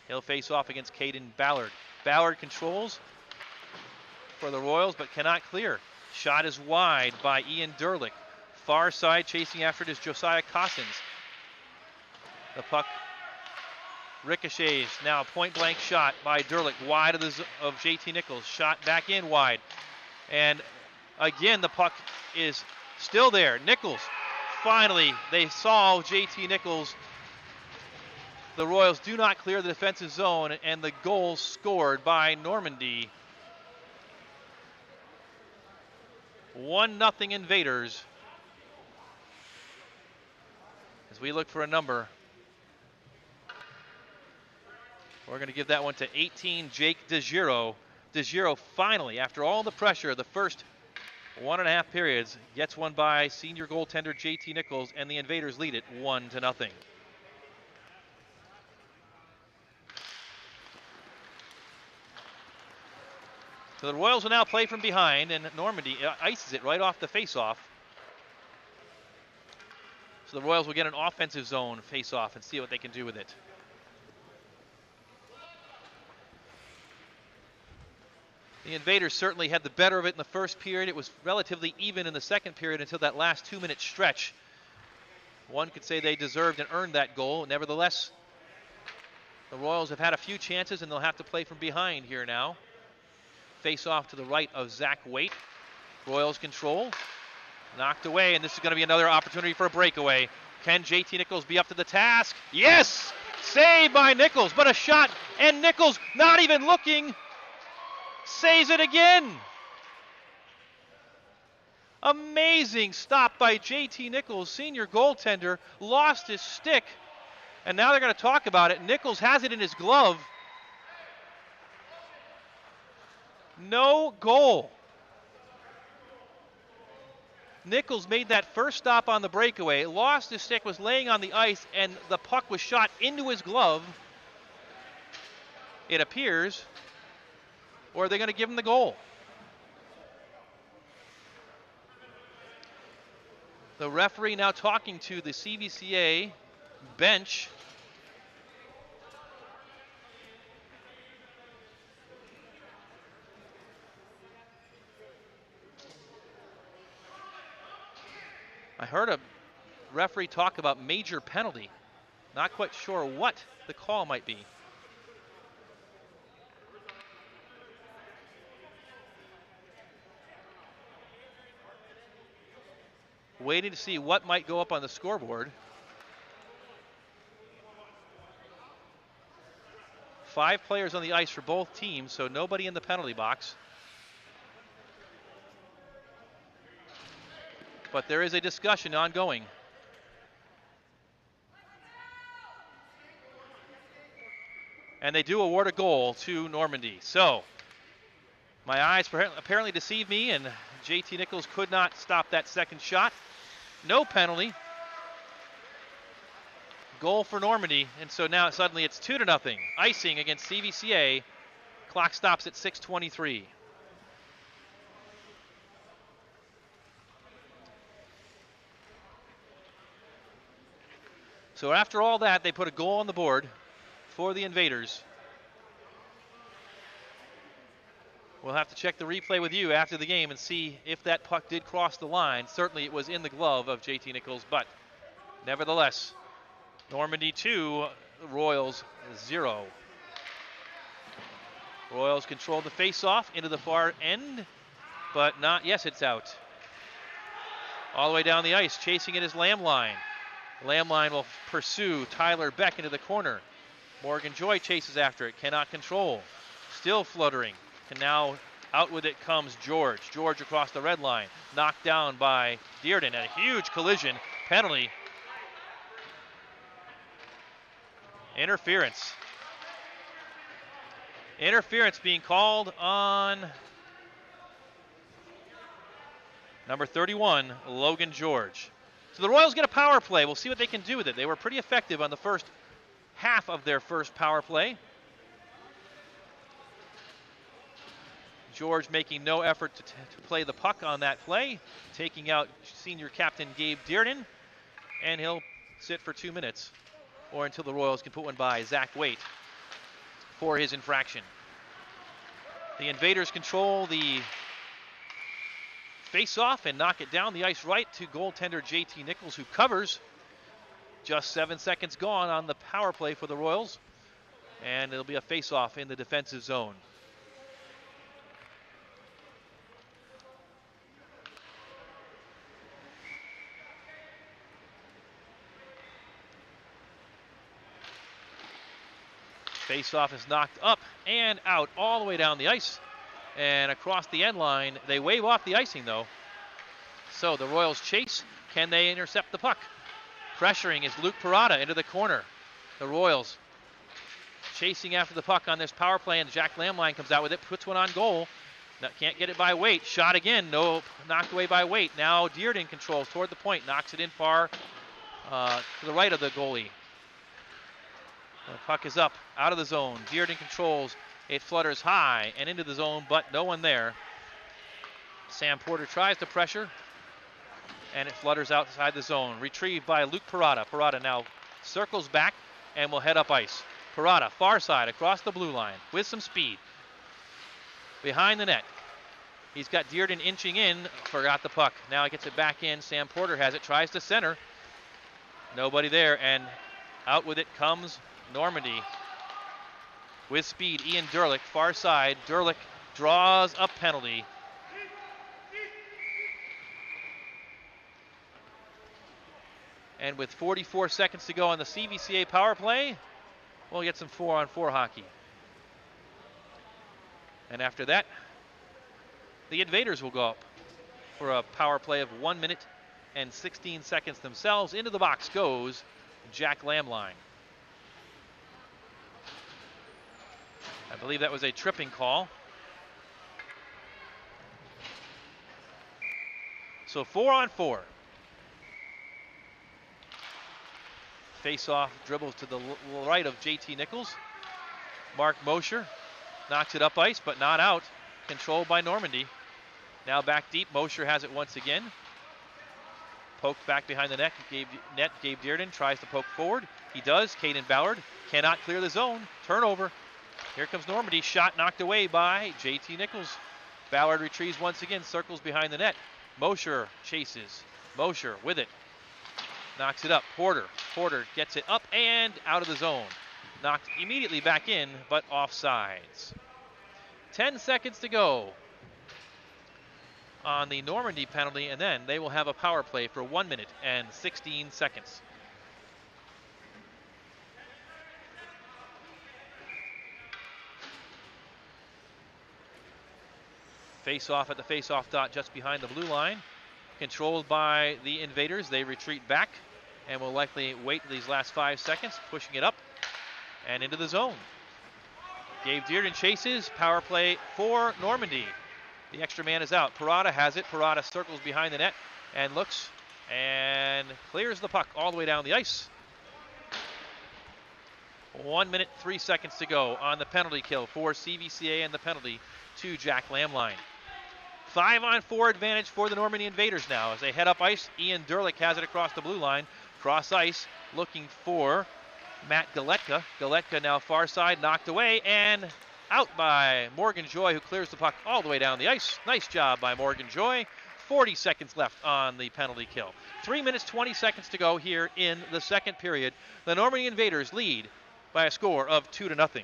He'll face off against Hayden Ballard. Ballard controls for the Royals, but cannot clear. Shot is wide by Ian Derlick. Far side chasing after it is Josiah Cossins. The puck ricochets. Now point blank shot by Derlick wide of JT Nichols. Shot back in wide. And again, the puck is still there. Nichols, finally, they solve JT Nichols. The Royals do not clear the defensive zone, and the goal scored by Normandy. 1-0 Invaders. As we look for a number, we're going to give that one to 18, Jake DeGiro. DeGiro finally, after all the pressure of the first 1.5 periods, gets one by senior goaltender JT Nichols, and the Invaders lead it 1-0. So the Royals will now play from behind, and Normandy ices it right off the face-off. So the Royals will get an offensive zone face-off and see what they can do with it. The Invaders certainly had the better of it in the first period. It was relatively even in the second period until that last 2-minute stretch. One could say they deserved and earned that goal. Nevertheless, the Royals have had a few chances, and they'll have to play from behind here now. Face off to the right of Zach Waite. Royals control. Knocked away, and this is going to be another opportunity for a breakaway. Can JT Nichols be up to the task? Yes! Saved by Nichols, but a shot, and Nichols, not even looking, saves it again. Amazing stop by JT Nichols, senior goaltender, lost his stick, and now they're going to talk about it. Nichols has it in his glove. No goal. Nichols made that first stop on the breakaway, lost his stick, was laying on the ice, and the puck was shot into his glove, it appears, or are they going to give him the goal? The referee now talking to the CVCA bench. I heard a referee talk about major penalty. Not quite sure what the call might be. waiting to see what might go up on the scoreboard. 5 players on the ice for both teams, so nobody in the penalty box. But there is a discussion ongoing. And they do award a goal to Normandy. So, my eyes apparently deceived me, and JT Nichols could not stop that second shot. No penalty. Goal for Normandy, and so now suddenly it's 2-0. Icing against CVCA. Clock stops at 6:23. So after all that, they put a goal on the board for the Invaders. We'll have to check the replay with you after the game and see if that puck did cross the line. Certainly it was in the glove of JT Nichols, but nevertheless, Normandy 2, Royals 0. Royals control the face-off into the far end, but not, yes, it's out. All the way down the ice, chasing it is Lamline. Lamline will pursue Tyler Beck into the corner. Morgan Joy chases after it, cannot control. Still fluttering, and now out with it comes George. George across the red line, knocked down by Dearden. A huge collision, penalty. Interference. Interference being called on number 31, Logan George. So the Royals get a power play. We'll see what they can do with it. They were pretty effective on the first half of their first power play. George making no effort to play the puck on that play, taking out senior captain Gabe Dearden, and he'll sit for 2 minutes, or until the Royals can put one by Zach Waite for his infraction. The Invaders control the face-off and knock it down the ice right to goaltender JT Nichols, who covers. Just 7 seconds gone on the power play for the Royals, and it'll be a face-off in the defensive zone. Face-off is knocked up and out all the way down the ice and across the end line. They wave off the icing, though. So the Royals chase. Can they intercept the puck? Pressuring is Luke Parada into the corner. The Royals chasing after the puck on this power play, and Jack Lamline comes out with it, puts one on goal. Can't get it by Waite. Shot again. No, knocked away by Waite. Now Dearden controls toward the point, knocks it in far to the right of the goalie. The puck is up, out of the zone. Dearden controls. It flutters high and into the zone, but no one there. Sam Porter tries to pressure, and it flutters outside the zone. Retrieved by Luke Parada. Parada now circles back and will head up ice. Parada, far side, across the blue line with some speed. Behind the net. He's got Dearden inching in, forgot the puck. Now he gets it back in. Sam Porter has it, tries to center. Nobody there, and out with it comes Normandy. With speed, Ian Derlick, far side. Derlick draws a penalty. And with 44 seconds to go on the CVCA power play, we'll get some 4-on-4 hockey. And after that, the Invaders will go up for a power play of 1 minute and 16 seconds themselves. Into the box goes Jack Lamline. I believe that was a tripping call. So 4-on-4. Face-off dribbles to the right of JT Nichols. Mark Mosher knocks it up ice, but not out. Controlled by Normandy. Now back deep. Mosher has it once again. Poked back behind the net. Gabe Dearden tries to poke forward. He does. Hayden Ballard cannot clear the zone. Turnover. Here comes Normandy. Shot knocked away by JT Nichols. Ballard retrieves once again. Circles behind the net. Mosher chases. Mosher with it. Knocks it up. Porter. Porter gets it up and out of the zone. Knocked immediately back in, but offsides. 10 seconds to go. on the Normandy penalty, and then they will have a power play for 1 minute and 16 seconds. Face-off at the face-off dot just behind the blue line. Controlled by the Invaders. They retreat back and will likely wait these last 5 seconds, pushing it up and into the zone. Gabe Dearden chases. Power play for Normandy. The extra man is out. Parada has it. Parada circles behind the net and looks and clears the puck all the way down the ice. 1 minute, 3 seconds to go on the penalty kill for CVCA and the penalty to Jack Lamline. 5-on-4 advantage for the Normandy Invaders now as they head up ice. Ian Derlick has it across the blue line. Cross ice looking for Matt Galetka. Galetka now far side, knocked away and out by Morgan Joy, who clears the puck all the way down the ice. Nice job by Morgan Joy. 40 seconds left on the penalty kill. 3 minutes, 20 seconds to go here in the second period. The Normandy Invaders lead by a score of 2-0.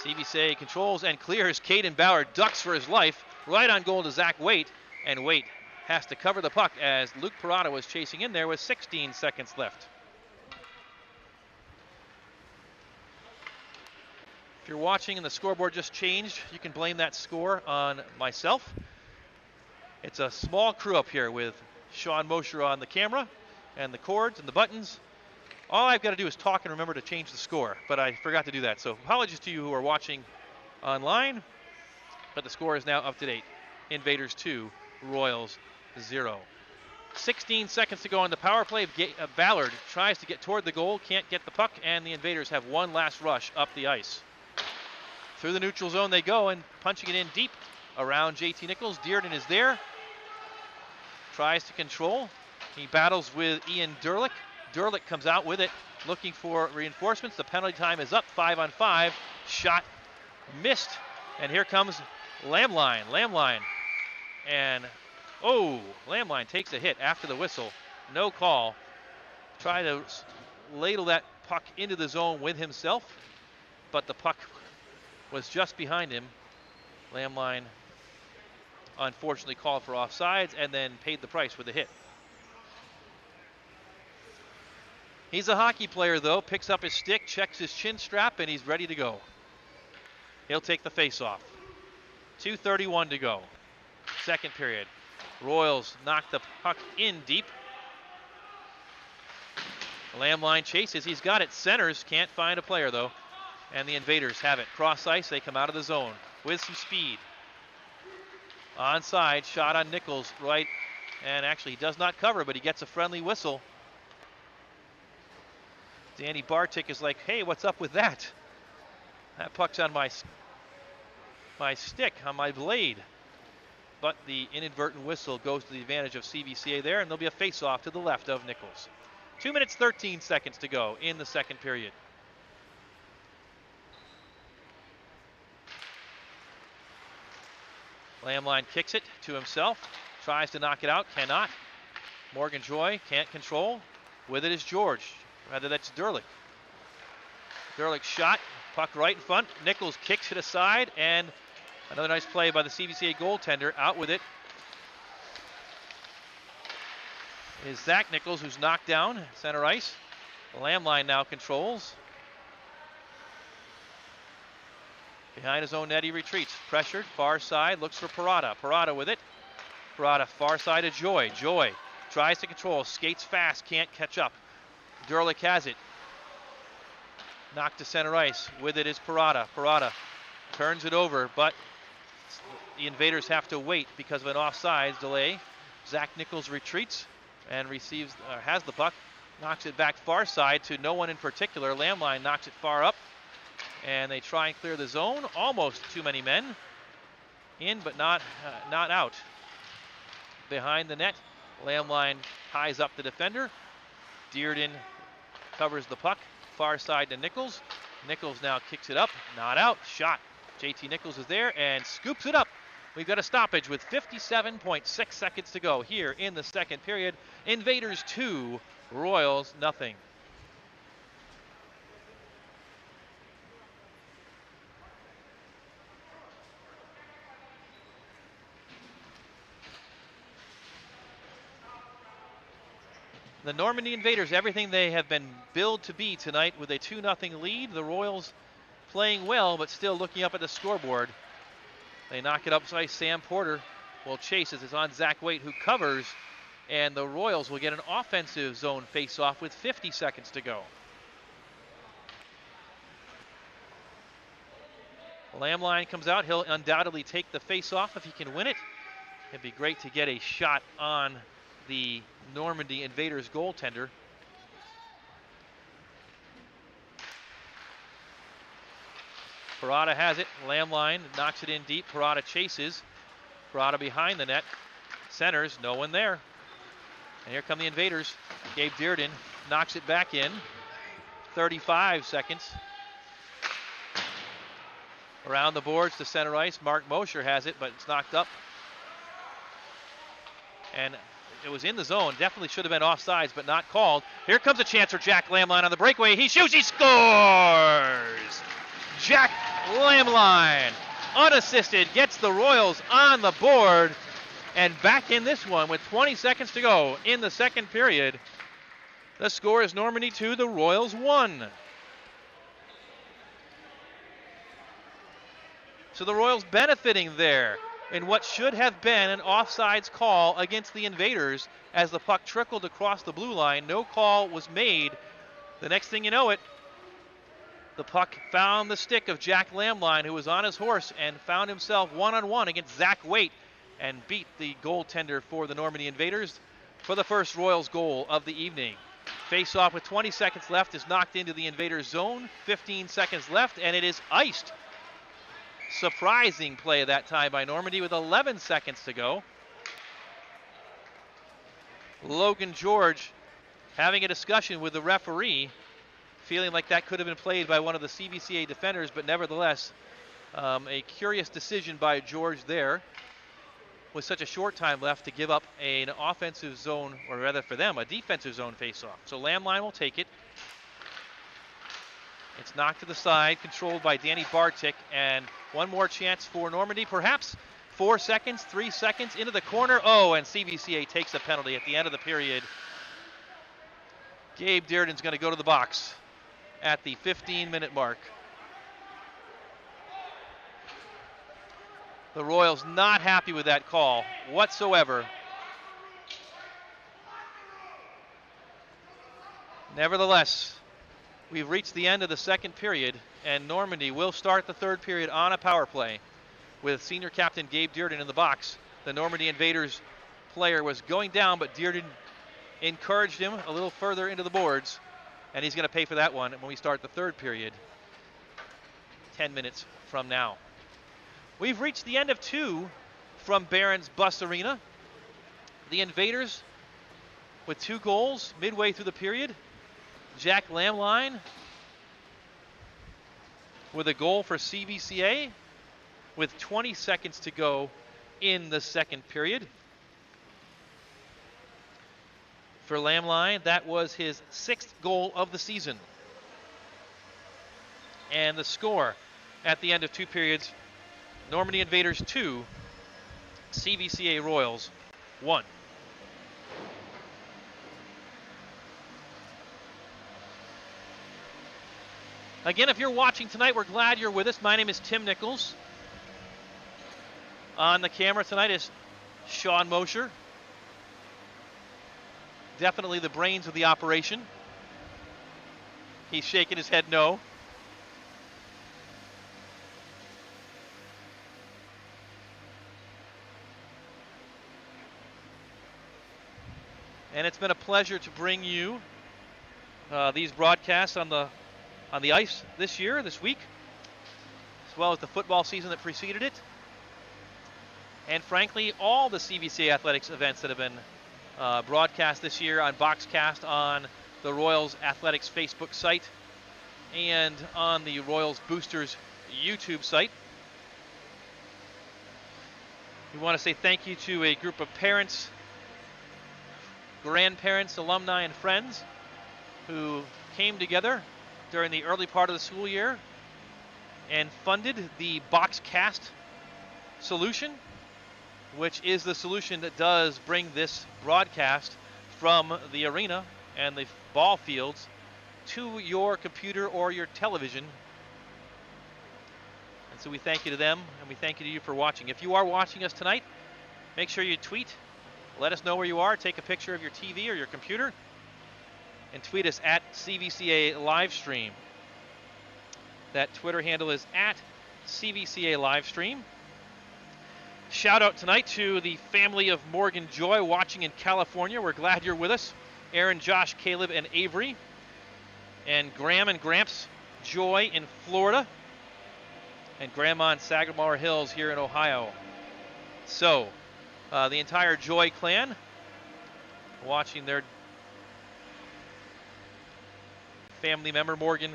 CVCA controls and clears. Hayden Ballard ducks for his life. Right on goal to Zach Waite. And Waite has to cover the puck as Luke Parada was chasing in there with 16 seconds left. If you're watching and the scoreboard just changed, you can blame that score on myself. It's a small crew up here with Sean Mosher on the camera and the cords and the buttons. All I've got to do is talk and remember to change the score, but I forgot to do that. So apologies to you who are watching online, but the score is now up to date. Invaders 2, Royals 0. 16 seconds to go on the power play. Ballard tries to get toward the goal, can't get the puck, and the Invaders have one last rush up the ice. Through the neutral zone they go, and punching it in deep around JT Nichols. Dearden is there. Tries to control. He battles with Ian Derlick. Derlick comes out with it, looking for reinforcements. The penalty time is up, 5-on-5. Shot missed, and here comes Lamline. Lamline, and Lamline takes a hit after the whistle. No call. Try to ladle that puck into the zone with himself, but the puck was just behind him. Lamline unfortunately called for offsides and then paid the price with a hit. He's a hockey player, though. Picks up his stick, checks his chin strap, and he's ready to go. He'll take the face-off. 2:31 to go. Second period. Royals knock the puck in deep. Lamline chases. He's got it. Centers. Can't find a player, though. And the Invaders have it. Cross ice. They come out of the zone with some speed. Onside. Shot on Nichols. Right. And actually, he does not cover, but he gets a friendly whistle. Danny Bartik is like, hey, what's up with that? That puck's on my stick, on my blade. But the inadvertent whistle goes to the advantage of CVCA there, and there'll be a face-off to the left of Nichols. 2 minutes, 13 seconds to go in the second period. Lamline kicks it to himself, tries to knock it out, cannot. Morgan Joy can't control. With it is George. Rather, that's Derlick. Derlick shot, puck right in front. Nichols kicks it aside, and another nice play by the CVCA goaltender. Out with it is Zach Nichols, who's knocked down center ice. Lamline now controls. Behind his own net, he retreats. Pressured, far side, looks for Parada. Parada with it. Parada far side to Joy. Joy tries to control, skates fast, can't catch up. Derlick has it. Knocked to center ice. With it is Parada. Parada turns it over, but the Invaders have to wait because of an offsides delay. Zach Nichols retreats and has the puck. Knocks it back far side to no one in particular. Lamline knocks it far up, and they try and clear the zone. Almost too many men in, but not out. Behind the net, Lamline ties up the defender. Dearden covers the puck, far side to Nichols. Nichols now kicks it up, not out, shot. JT Nichols is there and scoops it up. We've got a stoppage with 57.6 seconds to go here in the second period. Invaders 2, Royals, nothing. The Normandy Invaders, everything they have been billed to be tonight with a 2-0 lead. The Royals playing well, but still looking up at the scoreboard. They knock it upside. Sam Porter will chase as it's on Zach Waite, who covers, and the Royals will get an offensive zone face-off with 50 seconds to go. Lamline comes out. He'll undoubtedly take the face-off if he can win it. It'd be great to get a shot on the Normandy Invaders goaltender. Parada has it. Lamline knocks it in deep. Parada chases. Parada behind the net. Centers. No one there. And here come the Invaders. Gabe Dearden knocks it back in. 35 seconds. Around the boards to center ice. Mark Mosher has it, but it's knocked up. And it was in the zone. Definitely should have been offsides, but not called. Here comes a chance for Jack Lamline on the breakaway. He shoots. He scores! Jack Lamline, unassisted, gets the Royals on the board and back in this one with 20 seconds to go in the second period. The score is Normandy 2, the Royals 1. So the Royals benefiting there in what should have been an offsides call against the Invaders as the puck trickled across the blue line. No call was made. The next thing you know it, the puck found the stick of Jack Lamline, who was on his horse and found himself one-on-one against Zach Waite and beat the goaltender for the Normandy Invaders for the first Royals goal of the evening. Face-off with 20 seconds left is knocked into the Invaders zone. 15 seconds left, and it is iced. Surprising play that time by Normandy with 11 seconds to go. Logan George having a discussion with the referee, feeling like that could have been played by one of the CVCA defenders, but nevertheless, a curious decision by George there with such a short time left to give up an offensive zone, or rather for them, a defensive zone face-off. So Lamline will take it. It's knocked to the side, controlled by Danny Bartik, and one more chance for Normandy, perhaps 4 seconds, 3 seconds into the corner. Oh, and CVCA takes a penalty at the end of the period. Gabe Dearden's going to go to the box at the 15-minute mark. The Royals not happy with that call whatsoever. Nevertheless, we've reached the end of the second period, and Normandy will start the third period on a power play with senior captain Gabe Dearden in the box. The Normandy Invaders player was going down, but Dearden encouraged him a little further into the boards, and he's going to pay for that one when we start the third period 10 minutes from now. We've reached the end of 2 from Barron's Bus Arena. The Invaders with 2 goals midway through the period. Jack Lamline with a goal for CVCA with 20 seconds to go in the second period. For Lamline, that was his 6th goal of the season. And the score at the end of 2 periods, Normandy Invaders 2, CVCA Royals 1. Again, if you're watching tonight, we're glad you're with us. My name is Tim Nichols. On the camera tonight is Sean Mosher. Definitely the brains of the operation. He's shaking his head no. And it's been a pleasure to bring you these broadcasts on the ice this week, as well as the football season that preceded it. And frankly, all the CVCA athletics events that have been broadcast this year on Boxcast, on the Royals Athletics Facebook site, and on the Royals Boosters YouTube site. We want to say thank you to a group of parents, grandparents, alumni, and friends who came together during the early part of the school year and funded the box cast solution, which is the solution that does bring this broadcast from the arena and the ball fields to your computer or your television. And so we thank you to them, and we thank you to you for watching. If you are watching us tonight, make sure you tweet. Let us know where you are. Take a picture of your TV or your computer and tweet us at CVCA Livestream. That Twitter handle is at CVCA Livestream. Shout out tonight to the family of Morgan Joy watching in California. We're glad you're with us. Aaron, Josh, Caleb, and Avery. And Graham and Gramps Joy in Florida. And Grandma in Sagamore Hills here in Ohio. So, the entire Joy clan watching their family member Morgan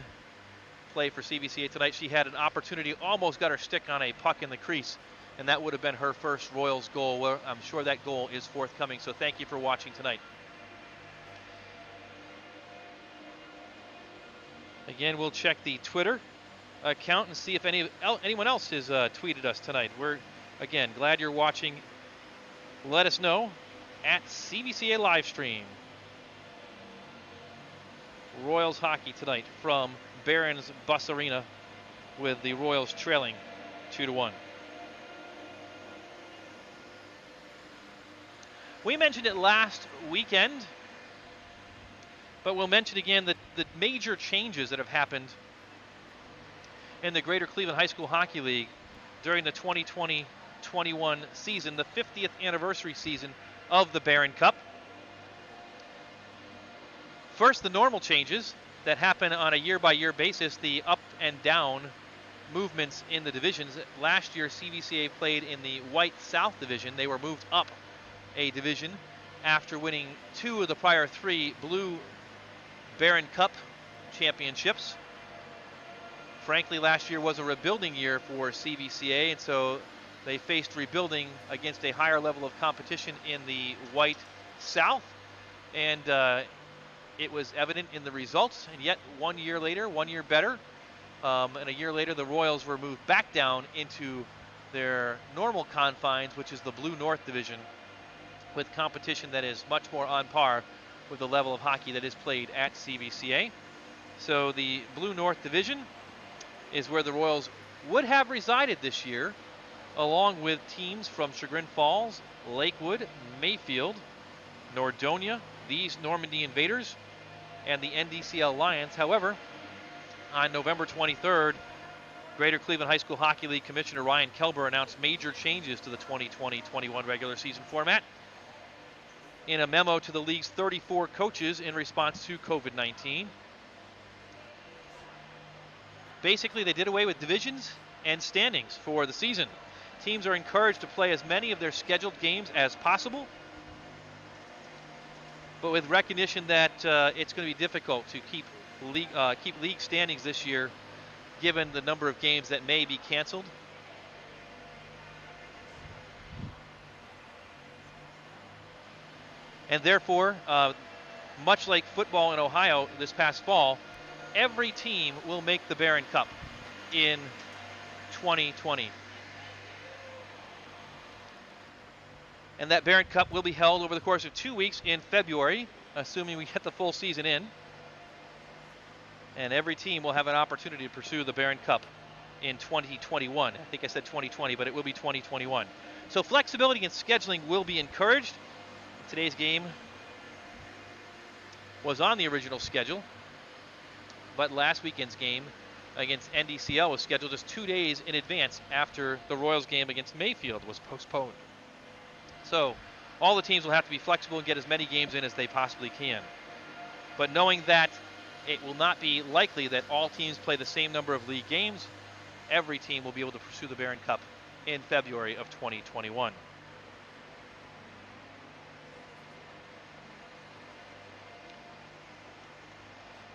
play for CVCA tonight. She had an opportunity, almost got her stick on a puck in the crease, and that would have been her first Royals goal. Well, I'm sure that goal is forthcoming, so thank you for watching tonight. Again, we'll check the Twitter account and see if anyone else has tweeted us tonight. We're, again, glad you're watching. Let us know at CVCA Livestream. Royals hockey tonight from Barron's Bus Arena with the Royals trailing 2-1. We mentioned it last weekend, but we'll mention again that the major changes that have happened in the Greater Cleveland High School Hockey League during the 2020-21 season, the 50th anniversary season of the Barron Cup. First, the normal changes that happen on a year-by-year basis, the up and down movements in the divisions. Last year, CVCA played in the White South Division. They were moved up a division after winning 2 of the prior 3 Blue Barron Cup championships. Frankly, last year was a rebuilding year for CVCA, and so they faced rebuilding against a higher level of competition in the White South, and it was evident in the results. And yet 1 year later, 1 year better, and a year later the Royals were moved back down into their normal confines, which is the Blue North Division, with competition that is much more on par with the level of hockey that is played at CVCA. So the Blue North Division is where the Royals would have resided this year, along with teams from Chagrin Falls, Lakewood, Mayfield, Nordonia, these Normandy Invaders, and the NDCL Lions. However, on November 23rd, Greater Cleveland High School Hockey League Commissioner Ryan Kelber announced major changes to the 2020-21 regular season format in a memo to the league's 34 coaches in response to COVID-19. Basically, they did away with divisions and standings for the season. Teams are encouraged to play as many of their scheduled games as possible, but with recognition that it's going to be difficult to keep league standings this year, given the number of games that may be canceled. And therefore, much like football in Ohio this past fall, every team will make the Barron Cup in 2020. And that Barron Cup will be held over the course of 2 weeks in February, assuming we get the full season in. And every team will have an opportunity to pursue the Barron Cup in 2021. I think I said 2020, but it will be 2021. So flexibility in scheduling will be encouraged. Today's game was on the original schedule, but last weekend's game against NDCL was scheduled just 2 days in advance after the Royals game against Mayfield was postponed. So all the teams will have to be flexible and get as many games in as they possibly can. But knowing that it will not be likely that all teams play the same number of league games, every team will be able to pursue the Barron Cup in February of 2021.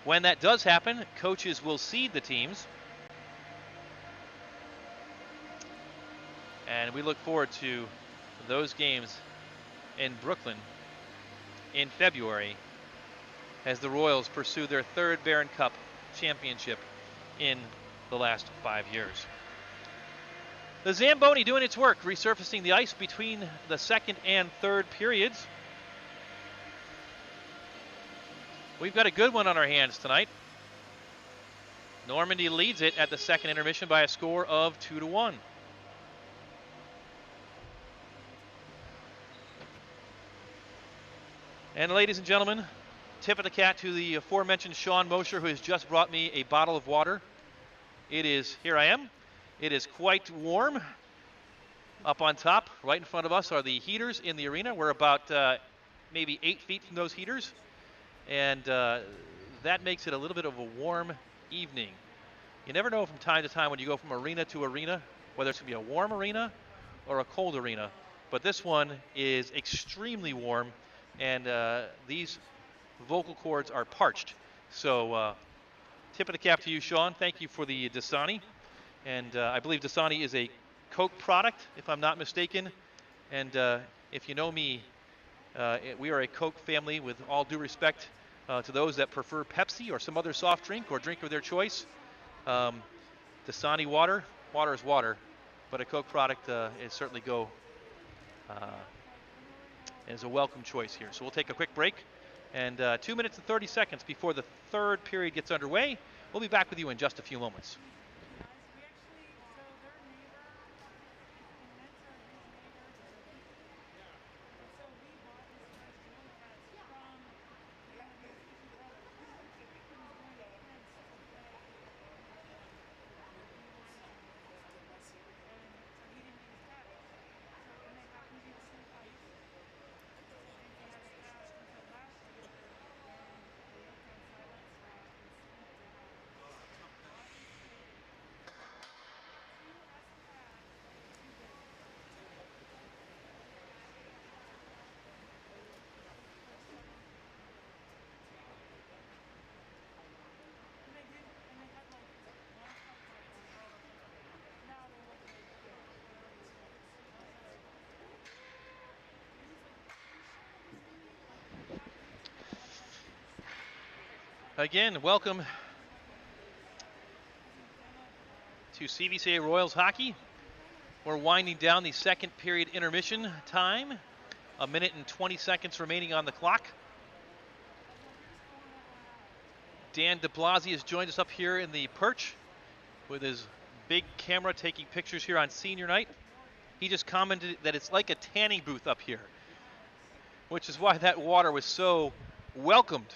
When that does happen, coaches will seed the teams. And we look forward to those games in Brooklyn in February as the Royals pursue their third Barron Cup championship in the last 5 years. The Zamboni doing its work, resurfacing the ice between the second and third periods. We've got a good one on our hands tonight. Normandy leads it at the second intermission by a score of 2-1. And ladies and gentlemen, tip of the cap to the aforementioned Sean Mosher, who has just brought me a bottle of water. Here I am. It is quite warm. Up on top, right in front of us, are the heaters in the arena. We're about maybe 8 feet from those heaters. And that makes it a little bit of a warm evening. You never know from time to time when you go from arena to arena, whether it's going to be a warm arena or a cold arena. But this one is extremely warm, and these vocal cords are parched. So tip of the cap to you, Sean. Thank you for the Dasani. And I believe Dasani is a Coke product, if I'm not mistaken. And if you know me, we are a Coke family with all due respect to those that prefer Pepsi or some other soft drink or drink of their choice. Dasani water is water, but a Coke product is certainly is a welcome choice here. So we'll take a quick break, and 2 minutes and 30 seconds before the third period gets underway. We'll be back with you in just a few moments. Again, welcome to CVCA Royals hockey. We're winding down the second period intermission time. 1 minute and 20 seconds remaining on the clock. Dan DeBlasi has joined us up here in the perch with his big camera taking pictures here on senior night. He just commented that it's like a tanning booth up here, which is why that water was so welcomed.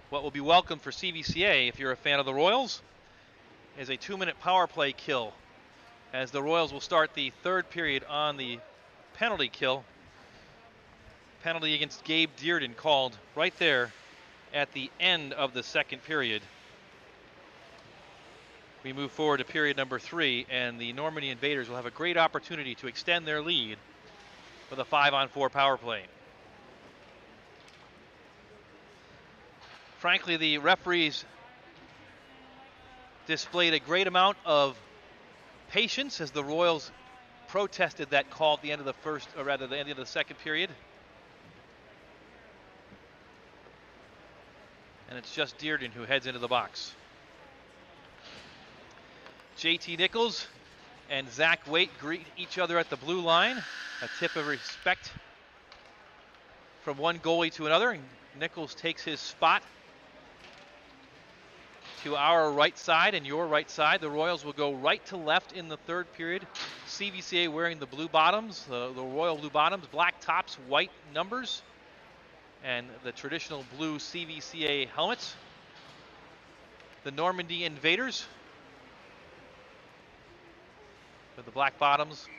What will be welcome for CVCA, if you're a fan of the Royals, is a 2-minute power play kill, as the Royals will start the third period on the penalty kill. Penalty against Gabe Dearden called right there at the end of the second period. We move forward to period number 3, and the Normandy Invaders will have a great opportunity to extend their lead with a 5-on-4 power play. Frankly, the referees displayed a great amount of patience as the Royals protested that call at the end of the the end of the second period. And it's just Dearden who heads into the box. JT Nichols and Zach Waite greet each other at the blue line. A tip of respect from one goalie to another, and Nichols takes his spot to our right side and your right side. The Royals will go right to left in the third period. CVCA wearing the blue bottoms, the royal blue bottoms, black tops, white numbers, and the traditional blue CVCA helmets. The Normandy Invaders with the black bottoms,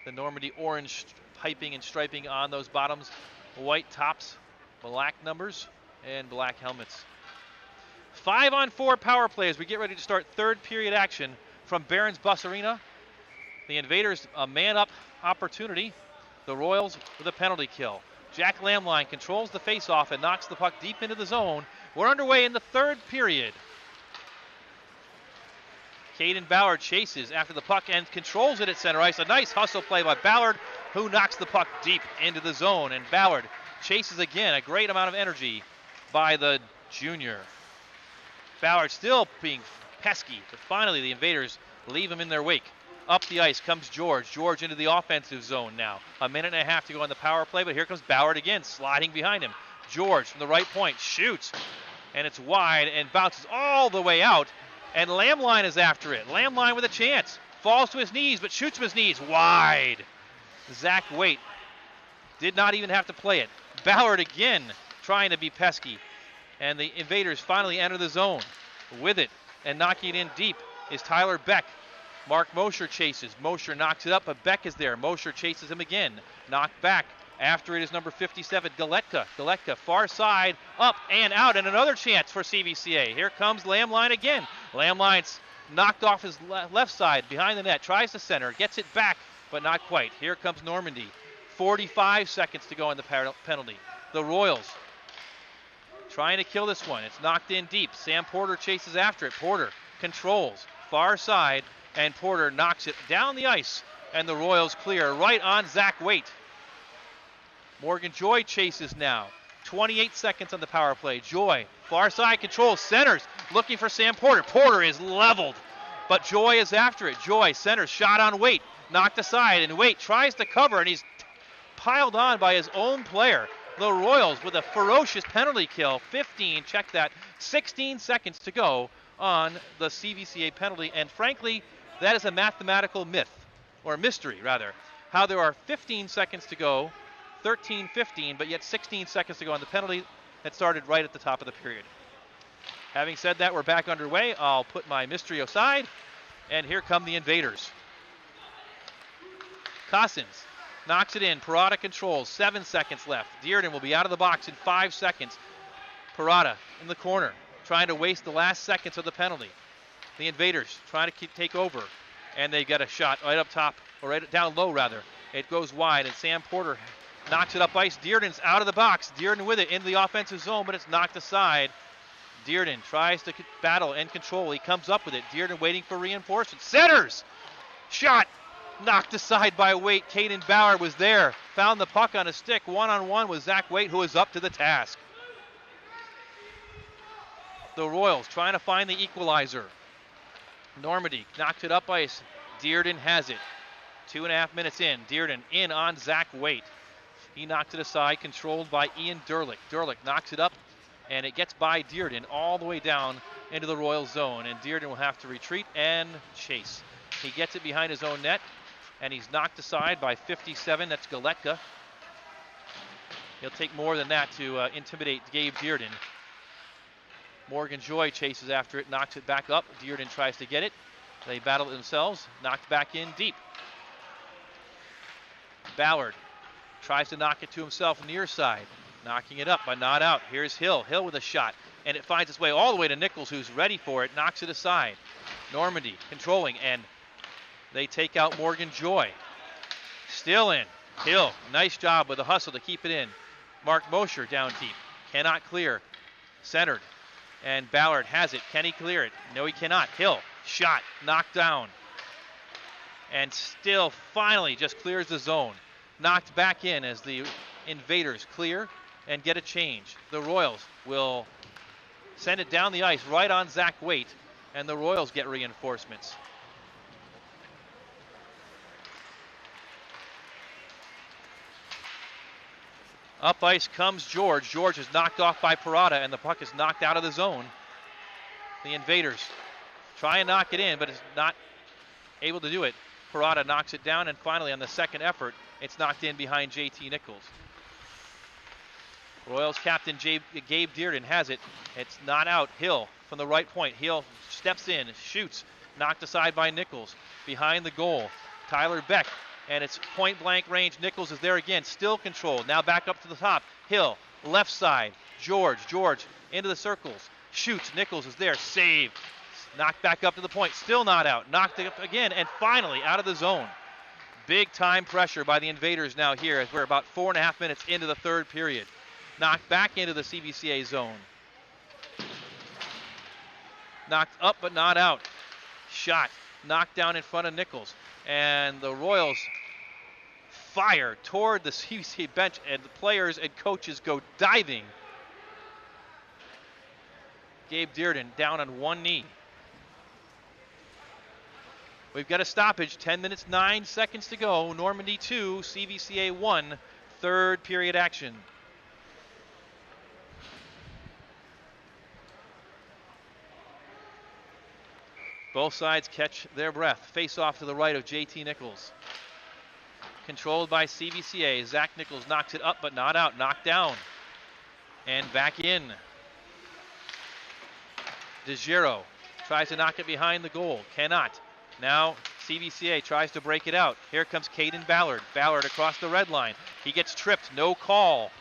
the Normandy orange piping and striping on those bottoms, white tops, black numbers, and black helmets. 5-on-4 power play as we get ready to start third period action from Barron's Bus Arena. The Invaders a man-up opportunity. The Royals with a penalty kill. Jack Lamline controls the face-off and knocks the puck deep into the zone. We're underway in the third period. Hayden Ballard chases after the puck and controls it at center ice. A nice hustle play by Ballard, who knocks the puck deep into the zone. And Ballard chases again. A great amount of energy by the junior. Ballard still being pesky, but finally the Invaders leave him in their wake. Up the ice comes George. George into the offensive zone now. A minute and a half to go on the power play, but here comes Ballard again, sliding behind him. George from the right point shoots, and it's wide and bounces all the way out. And Lamline is after it. Lamline with a chance. Falls to his knees, but shoots from his knees. Wide. Zach Waite did not even have to play it. Ballard again trying to be pesky. And the Invaders finally enter the zone. With it and knocking it in deep is Tyler Beck. Mark Mosher chases. Mosher knocks it up, but Beck is there. Mosher chases him again. Knocked back. After it is number 57, Galetka. Galetka, far side, up and out, and another chance for CVCA. Here comes Lamline again. Lamline's knocked off his left side, behind the net, tries to center, gets it back, but not quite. Here comes Normandy. 45 seconds to go on the penalty. The Royals trying to kill this one. It's knocked in deep. Sam Porter chases after it. Porter controls, far side, and Porter knocks it down the ice, and the Royals clear right on Zach Waite. Morgan Joy chases now. 28 seconds on the power play. Joy, far side control, centers, looking for Sam Porter. Porter is leveled, but Joy is after it. Joy centers, shot on Waite, knocked aside, and Waite tries to cover, and he's piled on by his own player. The Royals with a ferocious penalty kill. 16 seconds to go on the CVCA penalty, and frankly, that is a mathematical myth, or mystery rather, how there are 15 seconds to go, 13-15, but yet 16 seconds to go on the penalty that started right at the top of the period. Having said that, we're back underway. I'll put my mystery aside, and here come the Invaders. Cossins knocks it in. Parada controls. 7 seconds left. Dearden will be out of the box in 5 seconds. Parada in the corner, trying to waste the last seconds of the penalty. The Invaders trying to take over, and they get a shot right up top, or right down low rather. It goes wide, and Sam Porter knocks it up ice. Dearden's out of the box. Dearden with it into the offensive zone, but it's knocked aside. Dearden tries to battle and control. He comes up with it. Dearden waiting for reinforcements. Centers! Shot! Knocked aside by Waite. Hayden Ballard was there. Found the puck on a stick. One-on-one with Zach Waite, who is up to the task. The Royals trying to find the equalizer. Normandy knocks it up ice. Dearden has it. 2.5 minutes in. Dearden in on Zach Waite. He knocked it aside, controlled by Ian Derlick. Derlick knocks it up, and it gets by Dearden all the way down into the Royal zone. And Dearden will have to retreat and chase. He gets it behind his own net, and he's knocked aside by 57. That's Galetka. He'll take more than that to intimidate Gabe Dearden. Morgan Joy chases after it, knocks it back up. Dearden tries to get it. They battle it themselves, knocked back in deep. Ballard tries to knock it to himself near side, knocking it up but not out. Here's Hill. Hill with a shot, and it finds its way all the way to Nichols, who's ready for it, knocks it aside. Normandy controlling, and they take out Morgan Joy. Still in. Hill, nice job with the hustle to keep it in. Mark Mosher down deep, cannot clear. Centered, and Ballard has it. Can he clear it? No, he cannot. Hill, shot, knocked down, and still finally just clears the zone. Knocked back in as the Invaders clear and get a change. The Royals will send it down the ice right on Zach Waite, and the Royals get reinforcements. Up ice comes George. George is knocked off by Parada, and the puck is knocked out of the zone. The Invaders try and knock it in, but is not able to do it. Parada knocks it down, and finally on the second effort, it's knocked in behind JT Nichols. Royals captain Gabe Dearden has it. It's not out. Hill from the right point. Hill steps in, shoots, knocked aside by Nichols. Behind the goal, Tyler Beck, and it's point blank range. Nichols is there again, still controlled. Now back up to the top. Hill, left side. George into the circles. Shoots. Nichols is there. Save. Knocked back up to the point. Still not out. Knocked it up again, and finally out of the zone. Big time pressure by the Invaders now here as we're about 4.5 minutes into the third period. Knocked back into the CVCA zone. Knocked up but not out. Shot knocked down in front of Nichols. And the Royals fire toward the CVCA bench, and the players and coaches go diving. Gabe Dearden down on one knee. We've got a stoppage, 10 minutes, 9 seconds to go. Normandy 2, CVCA 1, third period action. Both sides catch their breath. Face off to the right of JT Nichols. Controlled by CVCA. Zach Nichols knocks it up but not out. Knocked down. And back in. DeGiro tries to knock it behind the goal. Cannot. Now CVCA tries to break it out. Here comes Hayden Ballard. Ballard across the red line. He gets tripped. No call.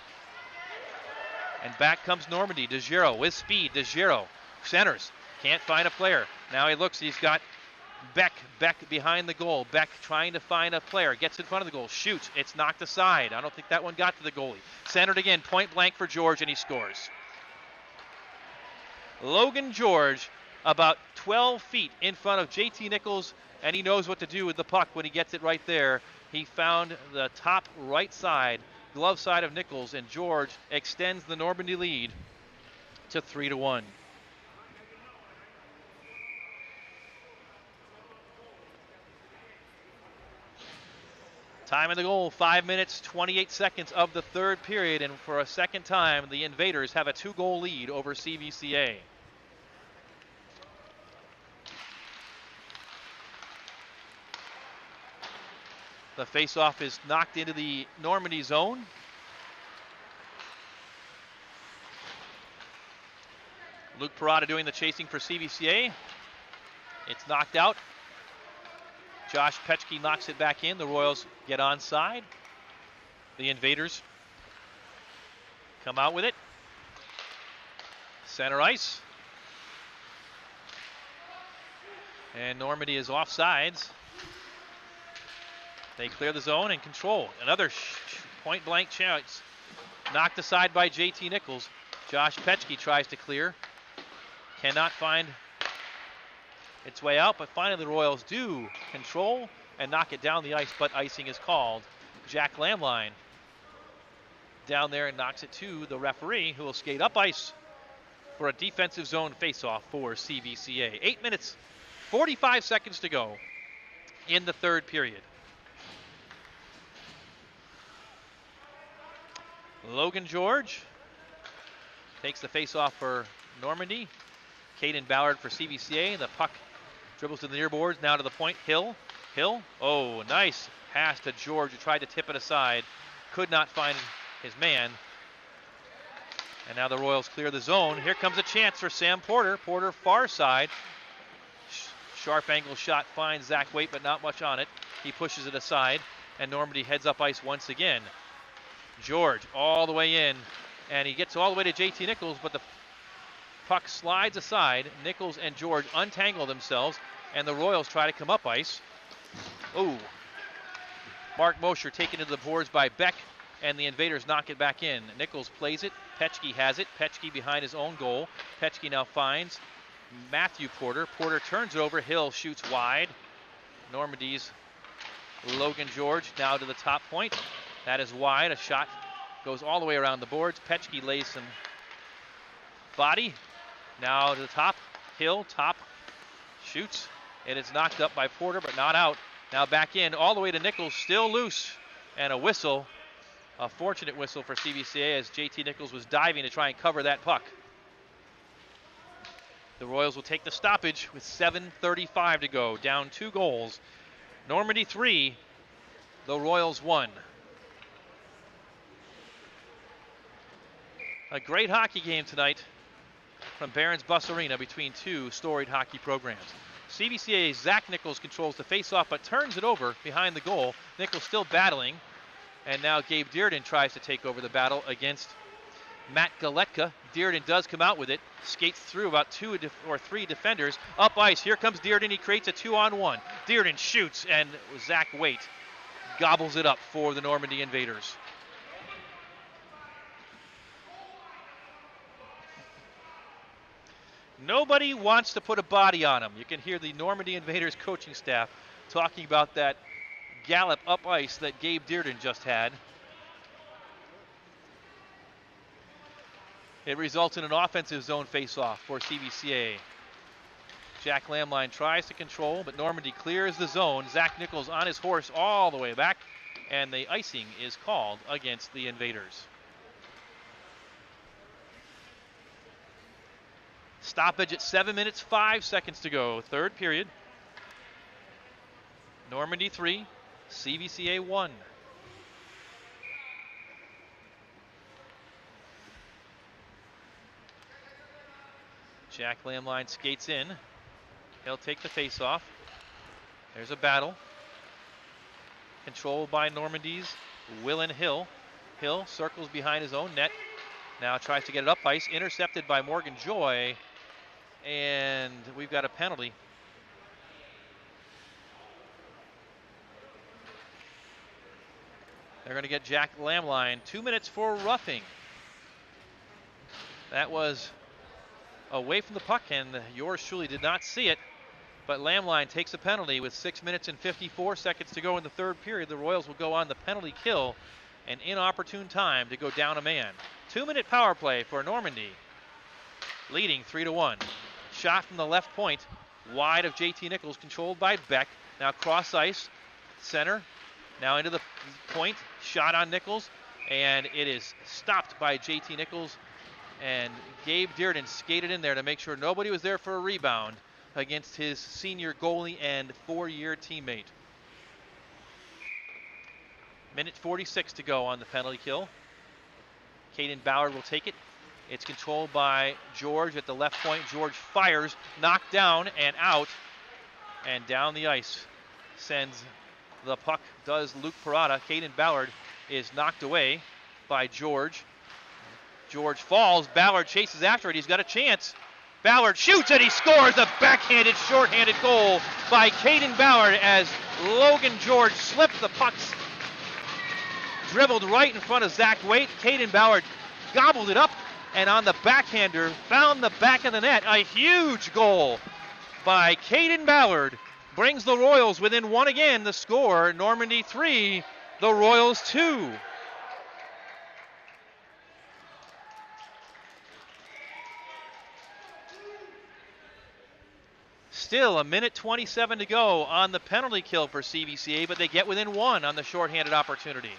And back comes Normandy. DeGiro with speed. DeGiro centers. Can't find a player. Now he looks. He's got Beck behind the goal. Beck trying to find a player. Gets in front of the goal. Shoots. It's knocked aside. I don't think that one got to the goalie. Centered again. Point blank for George, and he scores. Logan George about 12 feet in front of JT Nichols, and he knows what to do with the puck when he gets it right there. He found the top right side, glove side of Nichols, and George extends the Normandy lead to 3-1. Time of the goal, 5 minutes, 28 seconds of the third period, and for a second time, the Invaders have a 2-goal lead over CVCA. The faceoff is knocked into the Normandy zone. Luke Parada doing the chasing for CVCA. It's knocked out. Josh Petchke knocks it back in. The Royals get onside. The Invaders come out with it. Center ice. And Normandy is offsides. They clear the zone and control. Another point blank chance. Knocked aside by JT Nichols. Josh Petchke tries to clear. Cannot find its way out, but finally the Royals do control and knock it down the ice, but icing is called. Jack Lamline down there and knocks it to the referee, who will skate up ice for a defensive zone faceoff for CVCA. 8 minutes, 45 seconds to go in the third period. Logan George takes the faceoff for Normandy. Hayden Ballard for CVCA. The puck dribbles to the near boards, now to the point. Hill. Oh, nice pass to George, who tried to tip it aside. Could not find his man. And now the Royals clear the zone. Here comes a chance for Sam Porter. Porter far side. Sharp angle shot finds Zach Waite, but not much on it. He pushes it aside, and Normandy heads up ice once again. George all the way in, and he gets all the way to JT Nichols, but the puck slides aside. Nichols and George untangle themselves, and the Royals try to come up ice. Oh, Mark Mosher taken to the boards by Beck, and the Invaders knock it back in. Nichols plays it. Petchke has it. Petchke behind his own goal. Petchke now finds Matthew Porter. Porter turns it over. Hill shoots wide. Normandy's Logan George now to the top point. That is wide. A shot goes all the way around the boards. Petchke lays some body. Now to the top. Hill, top, shoots. It is knocked up by Porter, but not out. Now back in, all the way to Nichols, still loose. And a whistle, a fortunate whistle for CVCA, as JT Nichols was diving to try and cover that puck. The Royals will take the stoppage with 7:35 to go, down 2 goals. Normandy 3, the Royals 1. A great hockey game tonight from Barron's Bus Arena between two storied hockey programs. CVCA's Zach Nichols controls the faceoff, but turns it over behind the goal. Nichols still battling, and now Gabe Dearden tries to take over the battle against Matt Galetka. Dearden does come out with it, skates through about 2 or 3 defenders. Up ice, here comes Dearden. He creates a 2-on-1. Dearden shoots, and Zach Waite gobbles it up for the Normandy Invaders. Nobody wants to put a body on him. You can hear the Normandy Invaders coaching staff talking about that gallop up ice that Gabe Dearden just had. It results in an offensive zone faceoff for CVCA. Jack Lamline tries to control, but Normandy clears the zone. Zach Nichols on his horse all the way back, and the icing is called against the Invaders. Stoppage at 7 minutes, 5 seconds to go. Third period. Normandy 3, CVCA 1. Jack Lamline skates in. He'll take the face-off. There's a battle. Controlled by Normandy's Willen Hill. Hill circles behind his own net. Now tries to get it up ice. Intercepted by Morgan Joy. And we've got a penalty. They're going to get Jack Lamline 2 minutes for roughing. That was away from the puck, and yours truly did not see it. But Lamline takes a penalty with 6 minutes and 54 seconds to go in the third period. The Royals will go on the penalty kill, an inopportune time to go down a man. 2-minute power play for Normandy, leading 3-1. Shot from the left point, wide of JT Nichols, controlled by Beck. Now cross ice, center, now into the point, shot on Nichols, and it is stopped by JT Nichols, and Gabe Dearden skated in there to make sure nobody was there for a rebound against his senior goalie and 4-year teammate. Minute 46 to go on the penalty kill. Hayden Ballard will take it. It's controlled by George at the left point. George fires, knocked down and out, and down the ice sends the puck, does Luke Parada. Hayden Ballard is knocked away by George. George falls, Ballard chases after it, he's got a chance. Ballard shoots and he scores a backhanded, shorthanded goal by Hayden Ballard as Logan George slipped the pucks. Dribbled right in front of Zach Waite. Hayden Ballard gobbled it up, and on the backhander, found the back of the net. A huge goal by Hayden Ballard brings the Royals within one again. The score, Normandy 3, the Royals 2. Still a minute 27 to go on the penalty kill for CVCA, but they get within one on the shorthanded opportunity.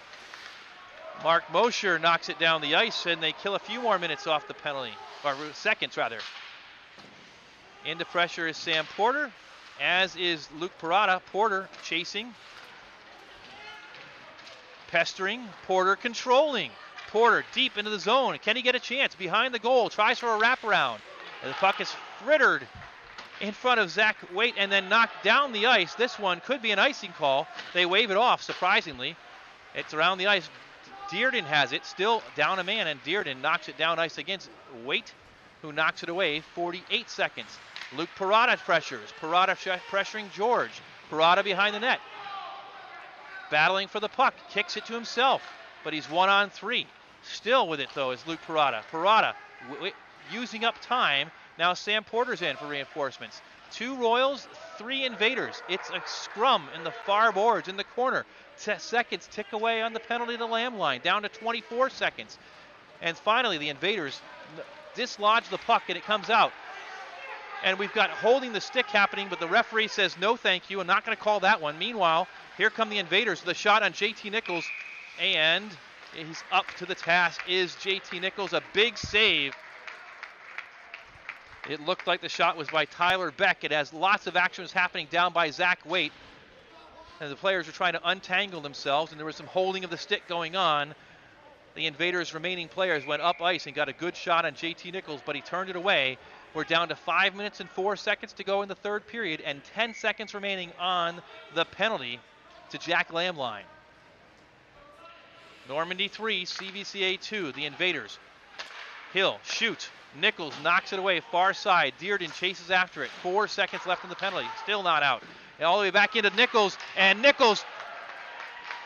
Mark Mosher knocks it down the ice, and they kill a few more minutes off the penalty, or seconds rather. Into pressure is Sam Porter, as is Luke Parada. Porter chasing, pestering, Porter controlling. Porter deep into the zone. Can he get a chance? Behind the goal, tries for a wraparound. And the puck is frittered in front of Zach Waite and then knocked down the ice. This one could be an icing call. They wave it off, surprisingly. It's around the ice. Dearden has it, still down a man, and Dearden knocks it down ice against Waite, who knocks it away. 48 seconds. Luke Parada pressures. Parada pressuring George. Parada behind the net. Battling for the puck. Kicks it to himself, but he's 1-on-3. Still with it, though, is Luke Parada. Parada using up time. Now Sam Porter's in for reinforcements. 2 Royals, 3 Invaders. It's a scrum in the far boards in the corner. Seconds tick away on the penalty to Lamline, down to 24 seconds. And finally, the Invaders dislodge the puck, and it comes out. And we've got holding the stick happening, but the referee says no thank you. I'm not going to call that one. Meanwhile, here come the Invaders with a shot on JT Nichols, and he's up to the task. Is JT Nichols. A big save. It looked like the shot was by Tyler Beck. It has lots of actions happening down by Zach Waite. And the players are trying to untangle themselves, and there was some holding of the stick going on. The Invaders' remaining players went up ice and got a good shot on JT Nichols, but he turned it away. We're down to 5 minutes and 4 seconds to go in the third period, and 10 seconds remaining on the penalty to Jack Lamline. Normandy 3, CVCA 2, the Invaders. Hill shoots. Nichols knocks it away, far side. Dearden chases after it. 4 seconds left in the penalty. Still not out. And all the way back into Nichols, and Nichols